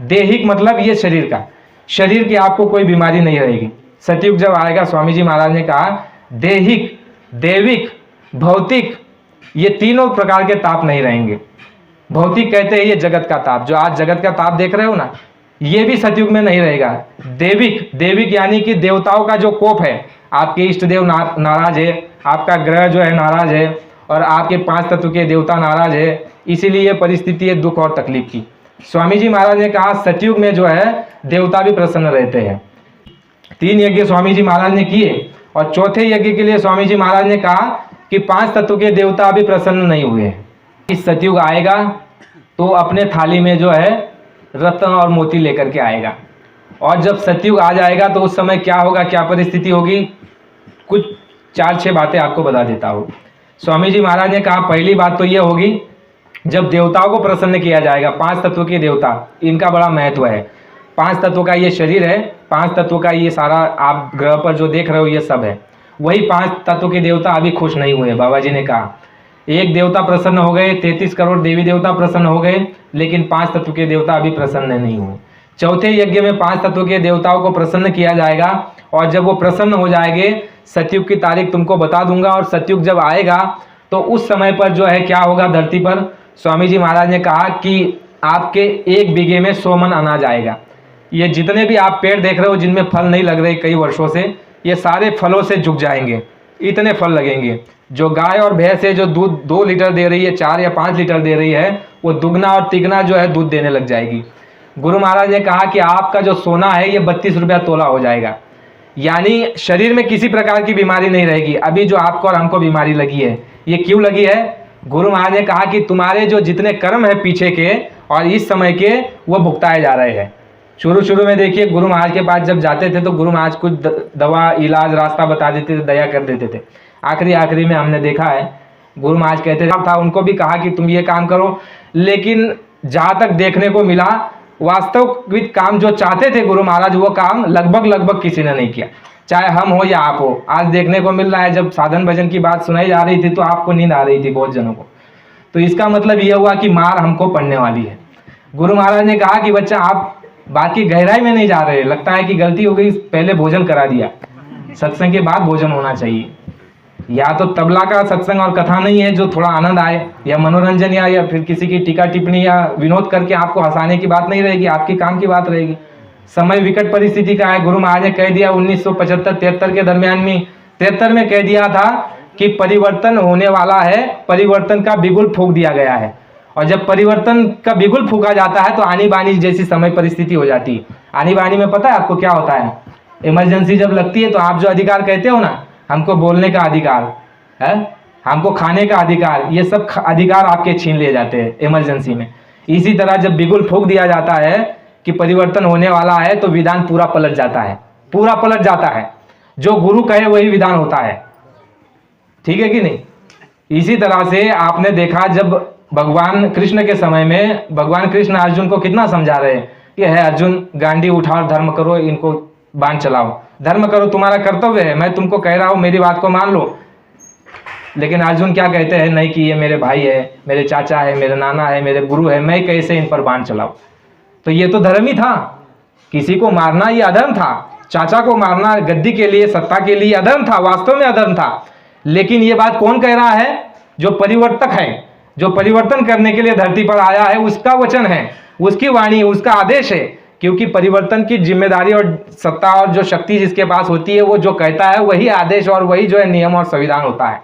देहिक मतलब ये शरीर का, शरीर की आपको कोई बीमारी नहीं रहेगी। सतयुग जब आएगा, स्वामी जी महाराज ने कहा देहिक, देविक, भौतिक, ये तीनों प्रकार के ताप नहीं रहेंगे। भौतिक कहते हैं ये जगत का ताप, जो आज जगत का ताप देख रहे हो ना, ये भी सतयुग में नहीं रहेगा। देविक, देविक यानी कि देवताओं का जो कोप है, आपके इष्ट देव नाराज है, आपका ग्रह जो है नाराज है और आपके 5 तत्व के देवता नाराज है, इसीलिए ये परिस्थिति है दुख और तकलीफ की। स्वामी जी महाराज ने कहा सतयुग में जो है देवता भी प्रसन्न रहते हैं। 3 यज्ञ स्वामी जी महाराज ने किए और चौथे यज्ञ के लिए स्वामी जी महाराज ने कहा कि 5 तत्व के देवता अभी प्रसन्न नहीं हुए। इस सतयुग आएगा तो अपने थाली में जो है रत्न और मोती लेकर के आएगा। और जब सतयुग आ जाएगा तो उस समय क्या होगा, क्या परिस्थिति होगी, कुछ 4-6 बातें आपको बता देता हूँ। स्वामी जी महाराज ने कहा पहली बात तो ये होगी, जब देवताओं को प्रसन्न किया जाएगा, 5 तत्व के देवता, इनका बड़ा महत्व है। 5 तत्व का ये शरीर है, 5 तत्व का ये सारा आप ग्रह पर जो देख रहे हो ये सब है। वही 5 तत्व के देवता अभी खुश नहीं हुए। बाबा जी ने कहा एक देवता प्रसन्न हो गए, 33 करोड़ देवी देवता प्रसन्न हो गए, लेकिन 5 तत्व के देवता अभी प्रसन्न नहीं हुए। चौथे यज्ञ में 5 तत्व के देवताओं को प्रसन्न किया जाएगा, और जब वो प्रसन्न हो जाएंगे, सतयुग की तारीख तुमको बता दूंगा, और सतयुग जब आएगा तो उस समय पर जो है क्या होगा धरती पर, स्वामी जी महाराज ने कहा कि आपके 1 बीघे में 100 मन अनाज आएगा। ये जितने भी आप पेड़ देख रहे हो जिनमें फल नहीं लग रहे कई वर्षों से, ये सारे फलों से झुक जाएंगे, इतने फल लगेंगे। जो गाय और भैंस है जो दूध 2 लीटर दे रही है, 4 या 5 लीटर दे रही है, वो दुगना और तिगना जो है दूध देने लग जाएगी। गुरु महाराज ने कहा कि आपका जो सोना है ये 32 रुपया तोला हो जाएगा, यानी शरीर में किसी प्रकार की बीमारी नहीं रहेगी। अभी जो आपको और हमको बीमारी लगी है, ये क्यों लगी है? गुरु महाराज ने कहा कि तुम्हारे जो जितने कर्म है पीछे के और इस समय के, वो भुगताए जा रहे हैं। शुरू में देखिए गुरु महाराज के पास जब जाते थे तो गुरु महाराज कुछ दवा इलाज रास्ता बता देते थे, दया कर देते थे। आखिरी में हमने देखा है गुरु महाराज कहते था, उनको भी कहा कि तुम ये काम करो, लेकिन जहाँ तक देखने को मिला वास्तविक काम जो चाहते थे गुरु महाराज, वो काम लगभग किसी ने नहीं किया, चाहे हम हो या आप हो। आज देखने को मिल रहा है जब साधन भजन की बात सुनाई जा रही थी तो आपको नींद आ रही थी बहुत जनों को। तो इसका मतलब यह हुआ कि मार हमको पड़ने वाली है। गुरु महाराज ने कहा कि बच्चा आप बात की गहराई में नहीं जा रहे, लगता है कि गलती हो गई, पहले भोजन करा दिया, सत्संग के बाद भोजन होना चाहिए। या तो तबला का सत्संग और कथा नहीं है जो थोड़ा आनंद आए, या मनोरंजन या फिर किसी की टीका टिप्पणी या विनोद करके आपको हंसाने की बात नहीं रहेगी, आपकी काम की बात रहेगी। समय विकट परिस्थिति का है। गुरु महाराज ने कह दिया 1975-73 के दरमियान में, 73 में कह दिया था कि परिवर्तन होने वाला है, परिवर्तन का बिगुल फूंक दिया गया है। और जब परिवर्तन का बिगुल फूंका जाता है तो आनी बानी जैसी समय परिस्थिति हो जाती है। आनी बानी में पता है आपको क्या होता है? इमरजेंसी जब लगती है तो आप जो अधिकार कहते हो ना, हमको बोलने का अधिकार है, हमको खाने का अधिकार, ये सब अधिकार आपके छीन लिए जाते हैं इमरजेंसी में। इसी तरह जब बिगुल फूंक दिया जाता है कि परिवर्तन होने वाला है तो विधान पूरा पलट जाता है, पूरा पलट जाता है। जो गुरु कहे वही विधान होता है, ठीक है कि नहीं? इसी तरह से आपने देखा जब भगवान कृष्ण के समय में भगवान कृष्ण अर्जुन को कितना समझा रहे हैं कि है अर्जुन, गांडी उठाओ, धर्म करो, इनको बाण चलाओ, धर्म करो, तुम्हारा कर्तव्य है, मैं तुमको कह रहा हूं, मेरी बात को मान लो। लेकिन अर्जुन क्या कहते हैं? नहीं कि ये मेरे भाई है, मेरे चाचा है, मेरे नाना है, मेरे गुरु है, मैं कैसे इन पर बाण चलाऊं? तो ये तो धर्म ही था, किसी को मारना ये अधर्म था, चाचा को मारना गद्दी के लिए, सत्ता के लिए अधर्म था, वास्तव में अधर्म था। लेकिन ये बात कौन कह रहा है? जो परिवर्तक है, जो परिवर्तन करने के लिए धरती पर आया है, उसका वचन है, उसकी वाणी, उसका आदेश है। क्योंकि परिवर्तन की जिम्मेदारी और सत्ता और जो शक्ति जिसके पास होती है, वो जो कहता है वही आदेश और वही जो है नियम और संविधान होता है।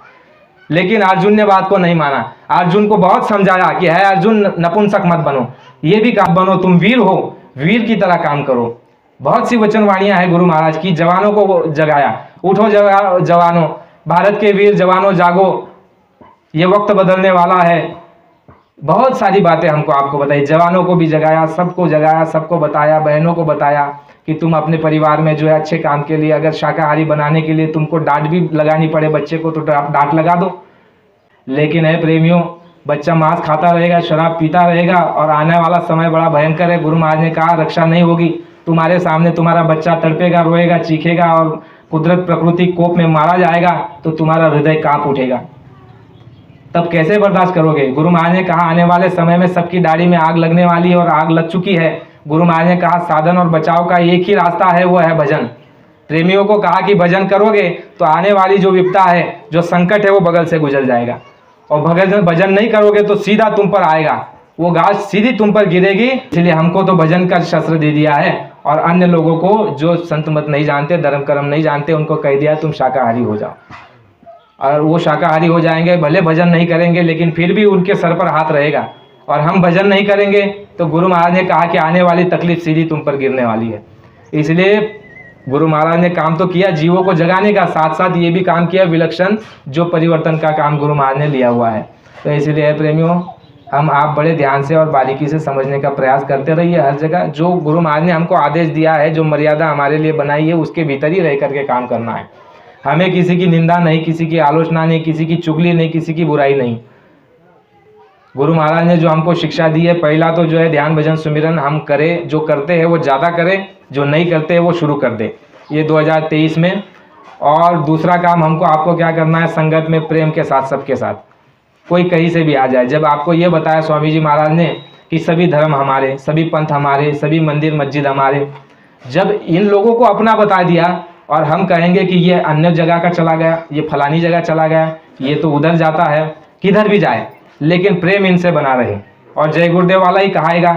लेकिन अर्जुन ने बात को नहीं माना। अर्जुन को बहुत समझाया कि है अर्जुन, नपुंसक मत बनो, ये भी काम बनो, तुम वीर हो, वीर की तरह काम करो। बहुत सी वचन वाणियां हैं गुरु महाराज की। जवानों को जगाया, उठो जवानों, भारत के वीर जवानों जागो, ये वक्त बदलने वाला है। बहुत सारी बातें हमको आपको बताई, जवानों को भी जगाया, सबको बताया, बहनों को बताया कि तुम अपने परिवार में जो है अच्छे काम के लिए, अगर शाकाहारी बनाने के लिए तुमको डांट भी लगानी पड़े बच्चे को तो डांट लगा दो। लेकिन है प्रेमियों, बच्चा मांस खाता रहेगा, शराब पीता रहेगा और आने वाला समय बड़ा भयंकर है। गुरु महाराज ने कहा रक्षा नहीं होगी, तुम्हारे सामने तुम्हारा बच्चा तड़पेगा, रोएगा, चीखेगा और कुदरत प्रकृति कोप में मारा जाएगा तो तुम्हारा हृदय कांप उठेगा। तब कैसे बर्दाश्त करोगे? गुरु महाराज ने कहा आने वाले समय में सबकी दाढ़ी में आग लगने वाली है और आग लग चुकी है। गुरु महाराज ने कहा साधन और बचाव का एक ही रास्ता है, वो है भजन। प्रेमियों को कहा कि भजन करोगे तो आने वाली जो विपदा है, जो संकट है, वो बगल से गुजर जाएगा। और भजन नहीं करोगे तो सीधा तुम पर आएगा, वो घास सीधी तुम पर गिरेगी। इसलिए हमको तो भजन का शस्त्र दे दिया है और अन्य लोगों को जो संत मत नहीं जानते, धर्म कर्म नहीं जानते, उनको कह दिया तुम शाकाहारी हो जाओ। और वो शाकाहारी हो जाएंगे, भले भजन नहीं करेंगे लेकिन फिर भी उनके सर पर हाथ रहेगा। और हम भजन नहीं करेंगे तो गुरु महाराज ने कहा कि आने वाली तकलीफ सीधी तुम पर गिरने वाली है। इसलिए गुरु महाराज ने काम तो किया जीवों को जगाने का, साथ साथ ये भी काम किया विलक्षण जो परिवर्तन का काम गुरु महाराज ने लिया हुआ है। तो इसलिए प्रेमियों, हम आप बड़े ध्यान से और बारीकी से समझने का प्रयास करते रहिए। हर जगह जो गुरु महाराज ने हमको आदेश दिया है, जो मर्यादा हमारे लिए बनाई है, उसके भीतर ही रह करके काम करना है। हमें किसी की निंदा नहीं, किसी की आलोचना नहीं, किसी की चुगली नहीं, किसी की बुराई नहीं। गुरु महाराज ने जो हमको शिक्षा दी है, पहला तो जो है ध्यान भजन सुमिरन हम करें, जो करते हैं वो ज़्यादा करें, जो नहीं करते हैं वो शुरू कर दे, ये 2023 में। और दूसरा काम हमको आपको क्या करना है, संगत में प्रेम के साथ, सबके साथ, कोई कहीं से भी आ जाए। जब आपको ये बताया स्वामी जी महाराज ने कि सभी धर्म हमारे, सभी पंथ हमारे, सभी मंदिर मस्जिद हमारे, जब इन लोगों को अपना बता दिया और हम कहेंगे कि ये अन्य जगह का चला गया, ये फलानी जगह चला गया, ये तो उधर जाता है, किधर भी जाए, लेकिन प्रेम इनसे बना रहे और जय गुरुदेव वाला ही कहाएगा,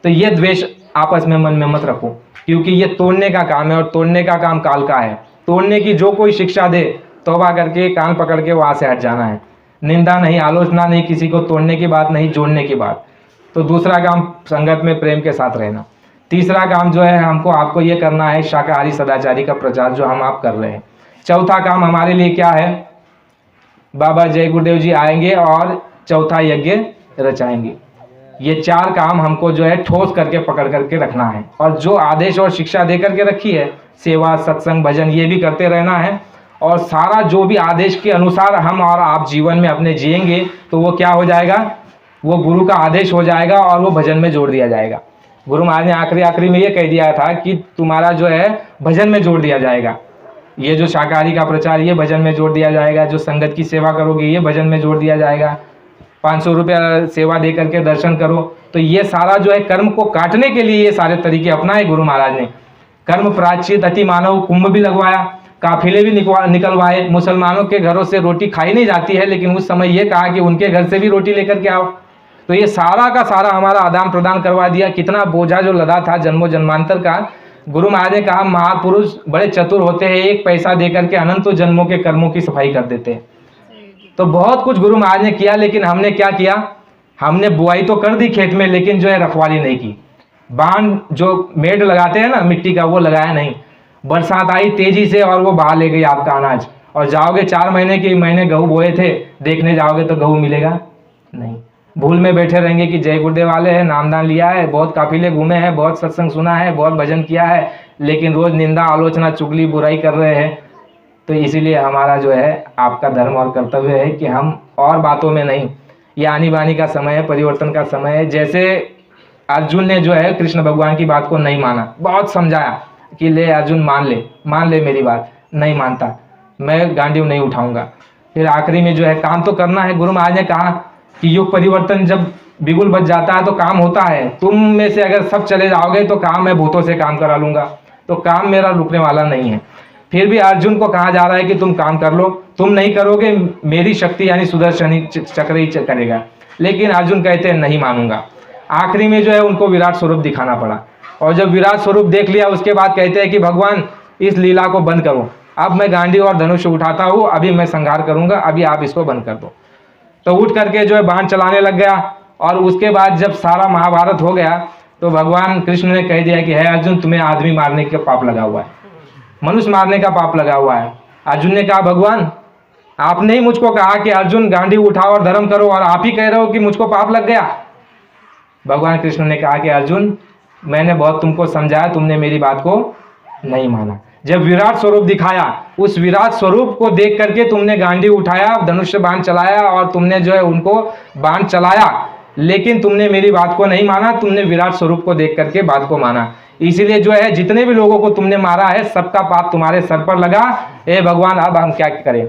तो ये द्वेष आपस में मन में मत रखो, क्योंकि ये तोड़ने का काम है और तोड़ने का काम काल का है। तोड़ने की जो कोई शिक्षा दे, तौबा करके कान पकड़ के वहाँ से हट जाना है। निंदा नहीं, आलोचना नहीं, किसी को तोड़ने की बात नहीं, जोड़ने की बात। तो दूसरा काम संगत में प्रेम के साथ रहना। तीसरा काम जो है हमको आपको ये करना है, शाकाहारी सदाचारी का प्रचार जो हम आप कर रहे हैं। चौथा काम हमारे लिए क्या है, बाबा जय गुरुदेव जी आएंगे और चौथा यज्ञ रचाएंगे। ये 4 काम हमको जो है ठोस करके पकड़ करके रखना है, और जो आदेश और शिक्षा दे करके रखी है, सेवा सत्संग भजन ये भी करते रहना है। और सारा जो भी आदेश के अनुसार हम और आप जीवन में अपने जिएंगे, तो वो क्या हो जाएगा, वो गुरु का आदेश हो जाएगा और वो भजन में जोड़ दिया जाएगा। गुरु महाराज ने आखिरी में ये कह दिया था कि तुम्हारा जो है भजन में जोड़ दिया जाएगा। ये जो शाकाहारी का प्रचार, ये भजन में जोड़ दिया जाएगा। जो संगत की सेवा करोगे, ये भजन में जोड़ दिया जाएगा। 500 रुपया सेवा दे करके दर्शन करो, तो ये सारा जो है कर्म को काटने के लिए ये सारे तरीके अपनाए गुरु महाराज ने। कर्म प्रायश्चित अति मानव कुंभ भी लगवाया, काफिले भी निकलवाए। मुसलमानों के घरों से रोटी खाई नहीं जाती है, लेकिन उस समय ये कहा कि उनके घर से भी रोटी लेकर के आओ। तो ये सारा का सारा हमारा आदान प्रदान करवा दिया। कितना बोझा जो लदा था जन्मों जन्मांतर का, गुरु महाराज ने कहा महापुरुष बड़े चतुर होते हैं, 1 पैसा देकर के अनंतों जन्मों के कर्मों की सफाई कर देते हैं। तो बहुत कुछ गुरु महाराज ने किया, लेकिन हमने क्या किया, हमने बुआई तो कर दी खेत में, लेकिन जो है रखवाली नहीं की। बांध जो मेड लगाते हैं ना मिट्टी का, वो लगाया नहीं। बरसात आई तेजी से और वो बहा ले गई आपका अनाज, और जाओगे 4 महीने के महीने गेहूँ बोए थे, देखने जाओगे तो गेहूँ मिलेगा नहीं। भूल में बैठे रहेंगे कि जय गुरुदेव वाले हैं, नामदान लिया है, बहुत काफिले घूमे हैं, बहुत सत्संग सुना है, बहुत भजन किया है, लेकिन रोज निंदा आलोचना चुगली बुराई कर रहे हैं। तो इसीलिए हमारा जो है आपका धर्म और कर्तव्य है कि हम और बातों में नहीं, ये आनी बानी का समय है, परिवर्तन का समय है। जैसे अर्जुन ने जो है कृष्ण भगवान की बात को नहीं माना, बहुत समझाया कि ले अर्जुन मान ले मेरी बात, नहीं मानता, मैं गांडीव नहीं उठाऊंगा। फिर आखिरी में जो है काम तो करना है। गुरु महाराज ने कहा कि युग परिवर्तन जब बिगुल बच जाता है तो काम होता है। तुम में से अगर सब चले जाओगे तो काम मैं भूतों से काम करा लूंगा, तो काम मेरा रुकने वाला नहीं है। फिर भी अर्जुन को कहा जा रहा है कि तुम काम कर लो, तुम नहीं करोगे मेरी शक्ति यानी सुदर्शन चक्र ही करेगा। लेकिन अर्जुन कहते हैं नहीं मानूंगा। आखिरी में जो है उनको विराट स्वरूप दिखाना पड़ा, और जब विराट स्वरूप देख लिया उसके बाद कहते हैं कि भगवान इस लीला को बंद करो, अब मैं गांडी और धनुष उठाता हूँ, अभी मैं संहार करूंगा, अभी आप इसको बंद कर दो। तो उठ करके जो है बाण चलाने लग गया। और उसके बाद जब सारा महाभारत हो गया तो भगवान कृष्ण ने कह दिया कि है अर्जुन, तुम्हें आदमी मारने का पाप लगा हुआ है, मनुष्य मारने का पाप लगा हुआ है। अर्जुन ने कहा भगवान आपने ही मुझको कहा कि अर्जुन गांडी उठाओ और धर्म करो, और आप ही कह रहे हो कि मुझको पाप लग गया। भगवान कृष्ण ने कहा कि अर्जुन मैंने बहुत तुमको समझाया, तुमने मेरी बात को नहीं माना। जब विराट स्वरूप दिखाया, उस विराट स्वरूप को देख करके तुमने गांडी उठाया, धनुष्य बाण चलाया और तुमने जो है उनको बाण चलाया, लेकिन तुमने मेरी बात को नहीं माना, तुमने विराट स्वरूप को देख करके बात को माना। इसीलिए जो है जितने भी लोगों को तुमने मारा है सबका पाप तुम्हारे सर पर लगा। ए भगवान अब हम क्या करें।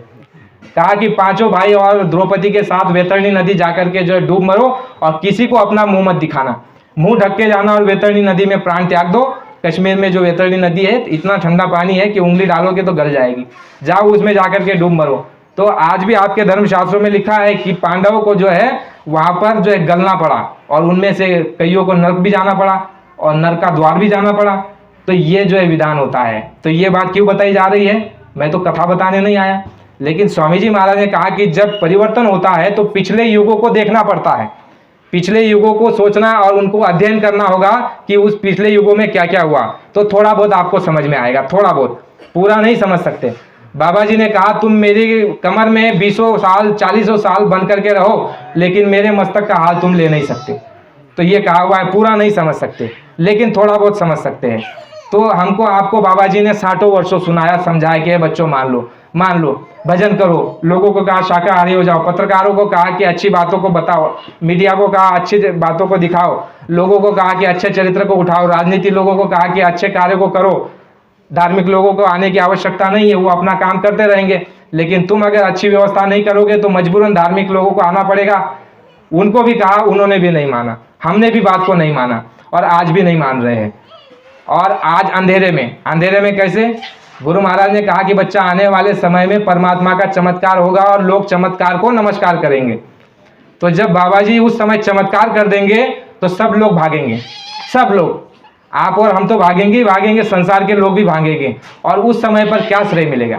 कहा कि 5 भाई और द्रौपदी के साथ वैतरणी नदी जाकर के जो है डूब मरो, और किसी को अपना मुंह मत दिखाना, मुंह ढक के जाना और वैतरणी नदी में प्राण त्याग दो। कश्मीर में जो वैतरणी नदी है इतना ठंडा पानी है कि उंगली डालोगे तो गल जाएगी, जाओ उसमें जाकर के डूब मरो। तो आज भी आपके धर्मशास्त्रों में लिखा है कि पांडवों को जो है वहां पर जो है गलना पड़ा, और उनमें से कईयों को नरक भी जाना पड़ा और नरक का द्वार भी जाना पड़ा। तो ये जो है विधान होता है। तो ये बात क्यों बताई जा रही है, मैं तो कथा बताने नहीं आया, लेकिन स्वामी जी महाराज ने कहा कि जब परिवर्तन होता है तो पिछले युगों को देखना पड़ता है, पिछले युगों को सोचना और उनको अध्ययन करना होगा कि उस पिछले युगों में क्या क्या हुआ, तो थोड़ा बहुत आपको समझ में आएगा, थोड़ा बहुत, पूरा नहीं समझ सकते। बाबा जी ने कहा तुम मेरी कमर में 20 साल 40 साल बंद करके रहो, लेकिन मेरे मस्तक का हाल तुम ले नहीं सकते। तो ये कहा हुआ है, पूरा नहीं समझ सकते लेकिन थोड़ा बहुत समझ सकते हैं। तो हमको आपको बाबा जी ने 60 वर्षों सुनाया, समझाया कि बच्चों मान लो, भजन करो, लोगों को कहा शाकाहारी हो जाओ, पत्रकारों को कहा कि अच्छी बातों को बताओ, मीडिया को कहा अच्छी बातों को दिखाओ, लोगों को कहा कि अच्छे चरित्र को उठाओ, राजनीति लोगों को कहा कि अच्छे कार्य को करो, धार्मिक लोगों को आने की आवश्यकता नहीं है, वो अपना काम करते रहेंगे, लेकिन तुम अगर अच्छी व्यवस्था नहीं करोगे तो मजबूरन धार्मिक लोगों को आना पड़ेगा। उनको भी कहा, उन्होंने भी नहीं माना, हमने भी बात को नहीं माना और आज भी नहीं मान रहे हैं। और आज अंधेरे में कैसे? गुरु महाराज ने कहा कि बच्चा आने वाले समय में परमात्मा का चमत्कार होगा और लोग चमत्कार को नमस्कार करेंगे। तो जब बाबा जी उस समय चमत्कार कर देंगे तो सब लोग भागेंगे, सब लोग, आप और हम तो भागेंगे ही भागेंगे, संसार के लोग भी भागेंगे। और उस समय पर क्या श्रेय मिलेगा?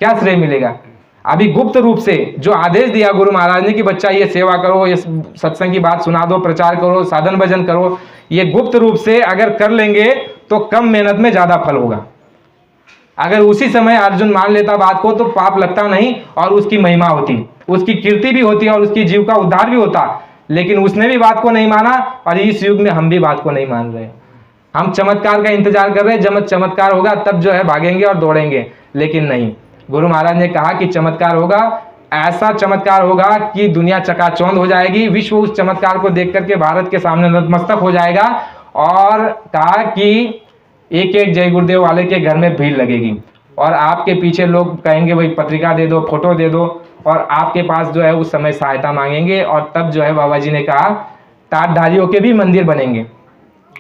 क्या श्रेय मिलेगा? अभी गुप्त रूप से जो आदेश दिया गुरु महाराज ने कि बच्चा ये सेवा करो, ये सत्संग की बात सुना दो, प्रचार करो, साधन भजन करो, ये गुप्त रूप से अगर कर लेंगे तो कम मेहनत में ज्यादा फल होगा। अगर उसी समय अर्जुन मान लेता बात को तो पाप लगता नहीं और उसकी महिमा होती, उसकी कीर्ति भी होती और उसकी जीव का उद्धार भी होता। लेकिन उसने भी बात को नहीं माना और इस युग में हम भी बात को नहीं मान रहे। हम चमत्कार का इंतजार कर रहे हैं, जब चमत्कार होगा तब जो है भागेंगे और दौड़ेंगे, लेकिन नहीं। गुरु महाराज ने कहा कि चमत्कार होगा, ऐसा चमत्कार होगा कि दुनिया चकाचौंध हो जाएगी, विश्व उस चमत्कार को देख करके भारत के सामने नतमस्तक हो जाएगा। और कहा कि एक एक जय गुरुदेव वाले के घर में भीड़ लगेगी और आपके पीछे लोग कहेंगे भाई पत्रिका दे दो, फोटो दे दो, और आपके पास जो है उस समय सहायता मांगेंगे। और तब जो है बाबा जी ने कहा टाटधारियों के भी मंदिर बनेंगे,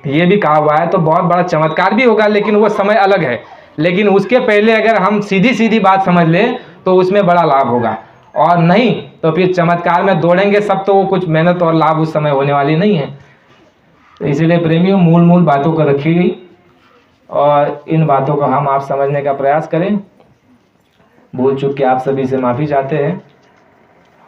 ये भी कहा हुआ है। तो बहुत बड़ा चमत्कार भी होगा, लेकिन वो समय अलग है। लेकिन उसके पहले अगर हम सीधी सीधी बात समझ लें तो उसमें बड़ा लाभ होगा, और नहीं तो फिर चमत्कार में दौड़ेंगे सब, तो वो कुछ मेहनत और लाभ उस समय होने वाली नहीं है। तो इसीलिए प्रेमियों, मूल बातों को रखी गई और इन बातों को हम आप समझने का प्रयास करें। भूल चूक के आप सभी से माफ़ी चाहते हैं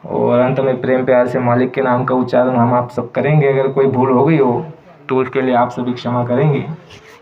और अंत में प्रेम प्यार से मालिक के नाम का उच्चारण हम आप सब करेंगे। अगर कोई भूल हो गई हो तो उसके लिए आप सभी क्षमा करेंगे।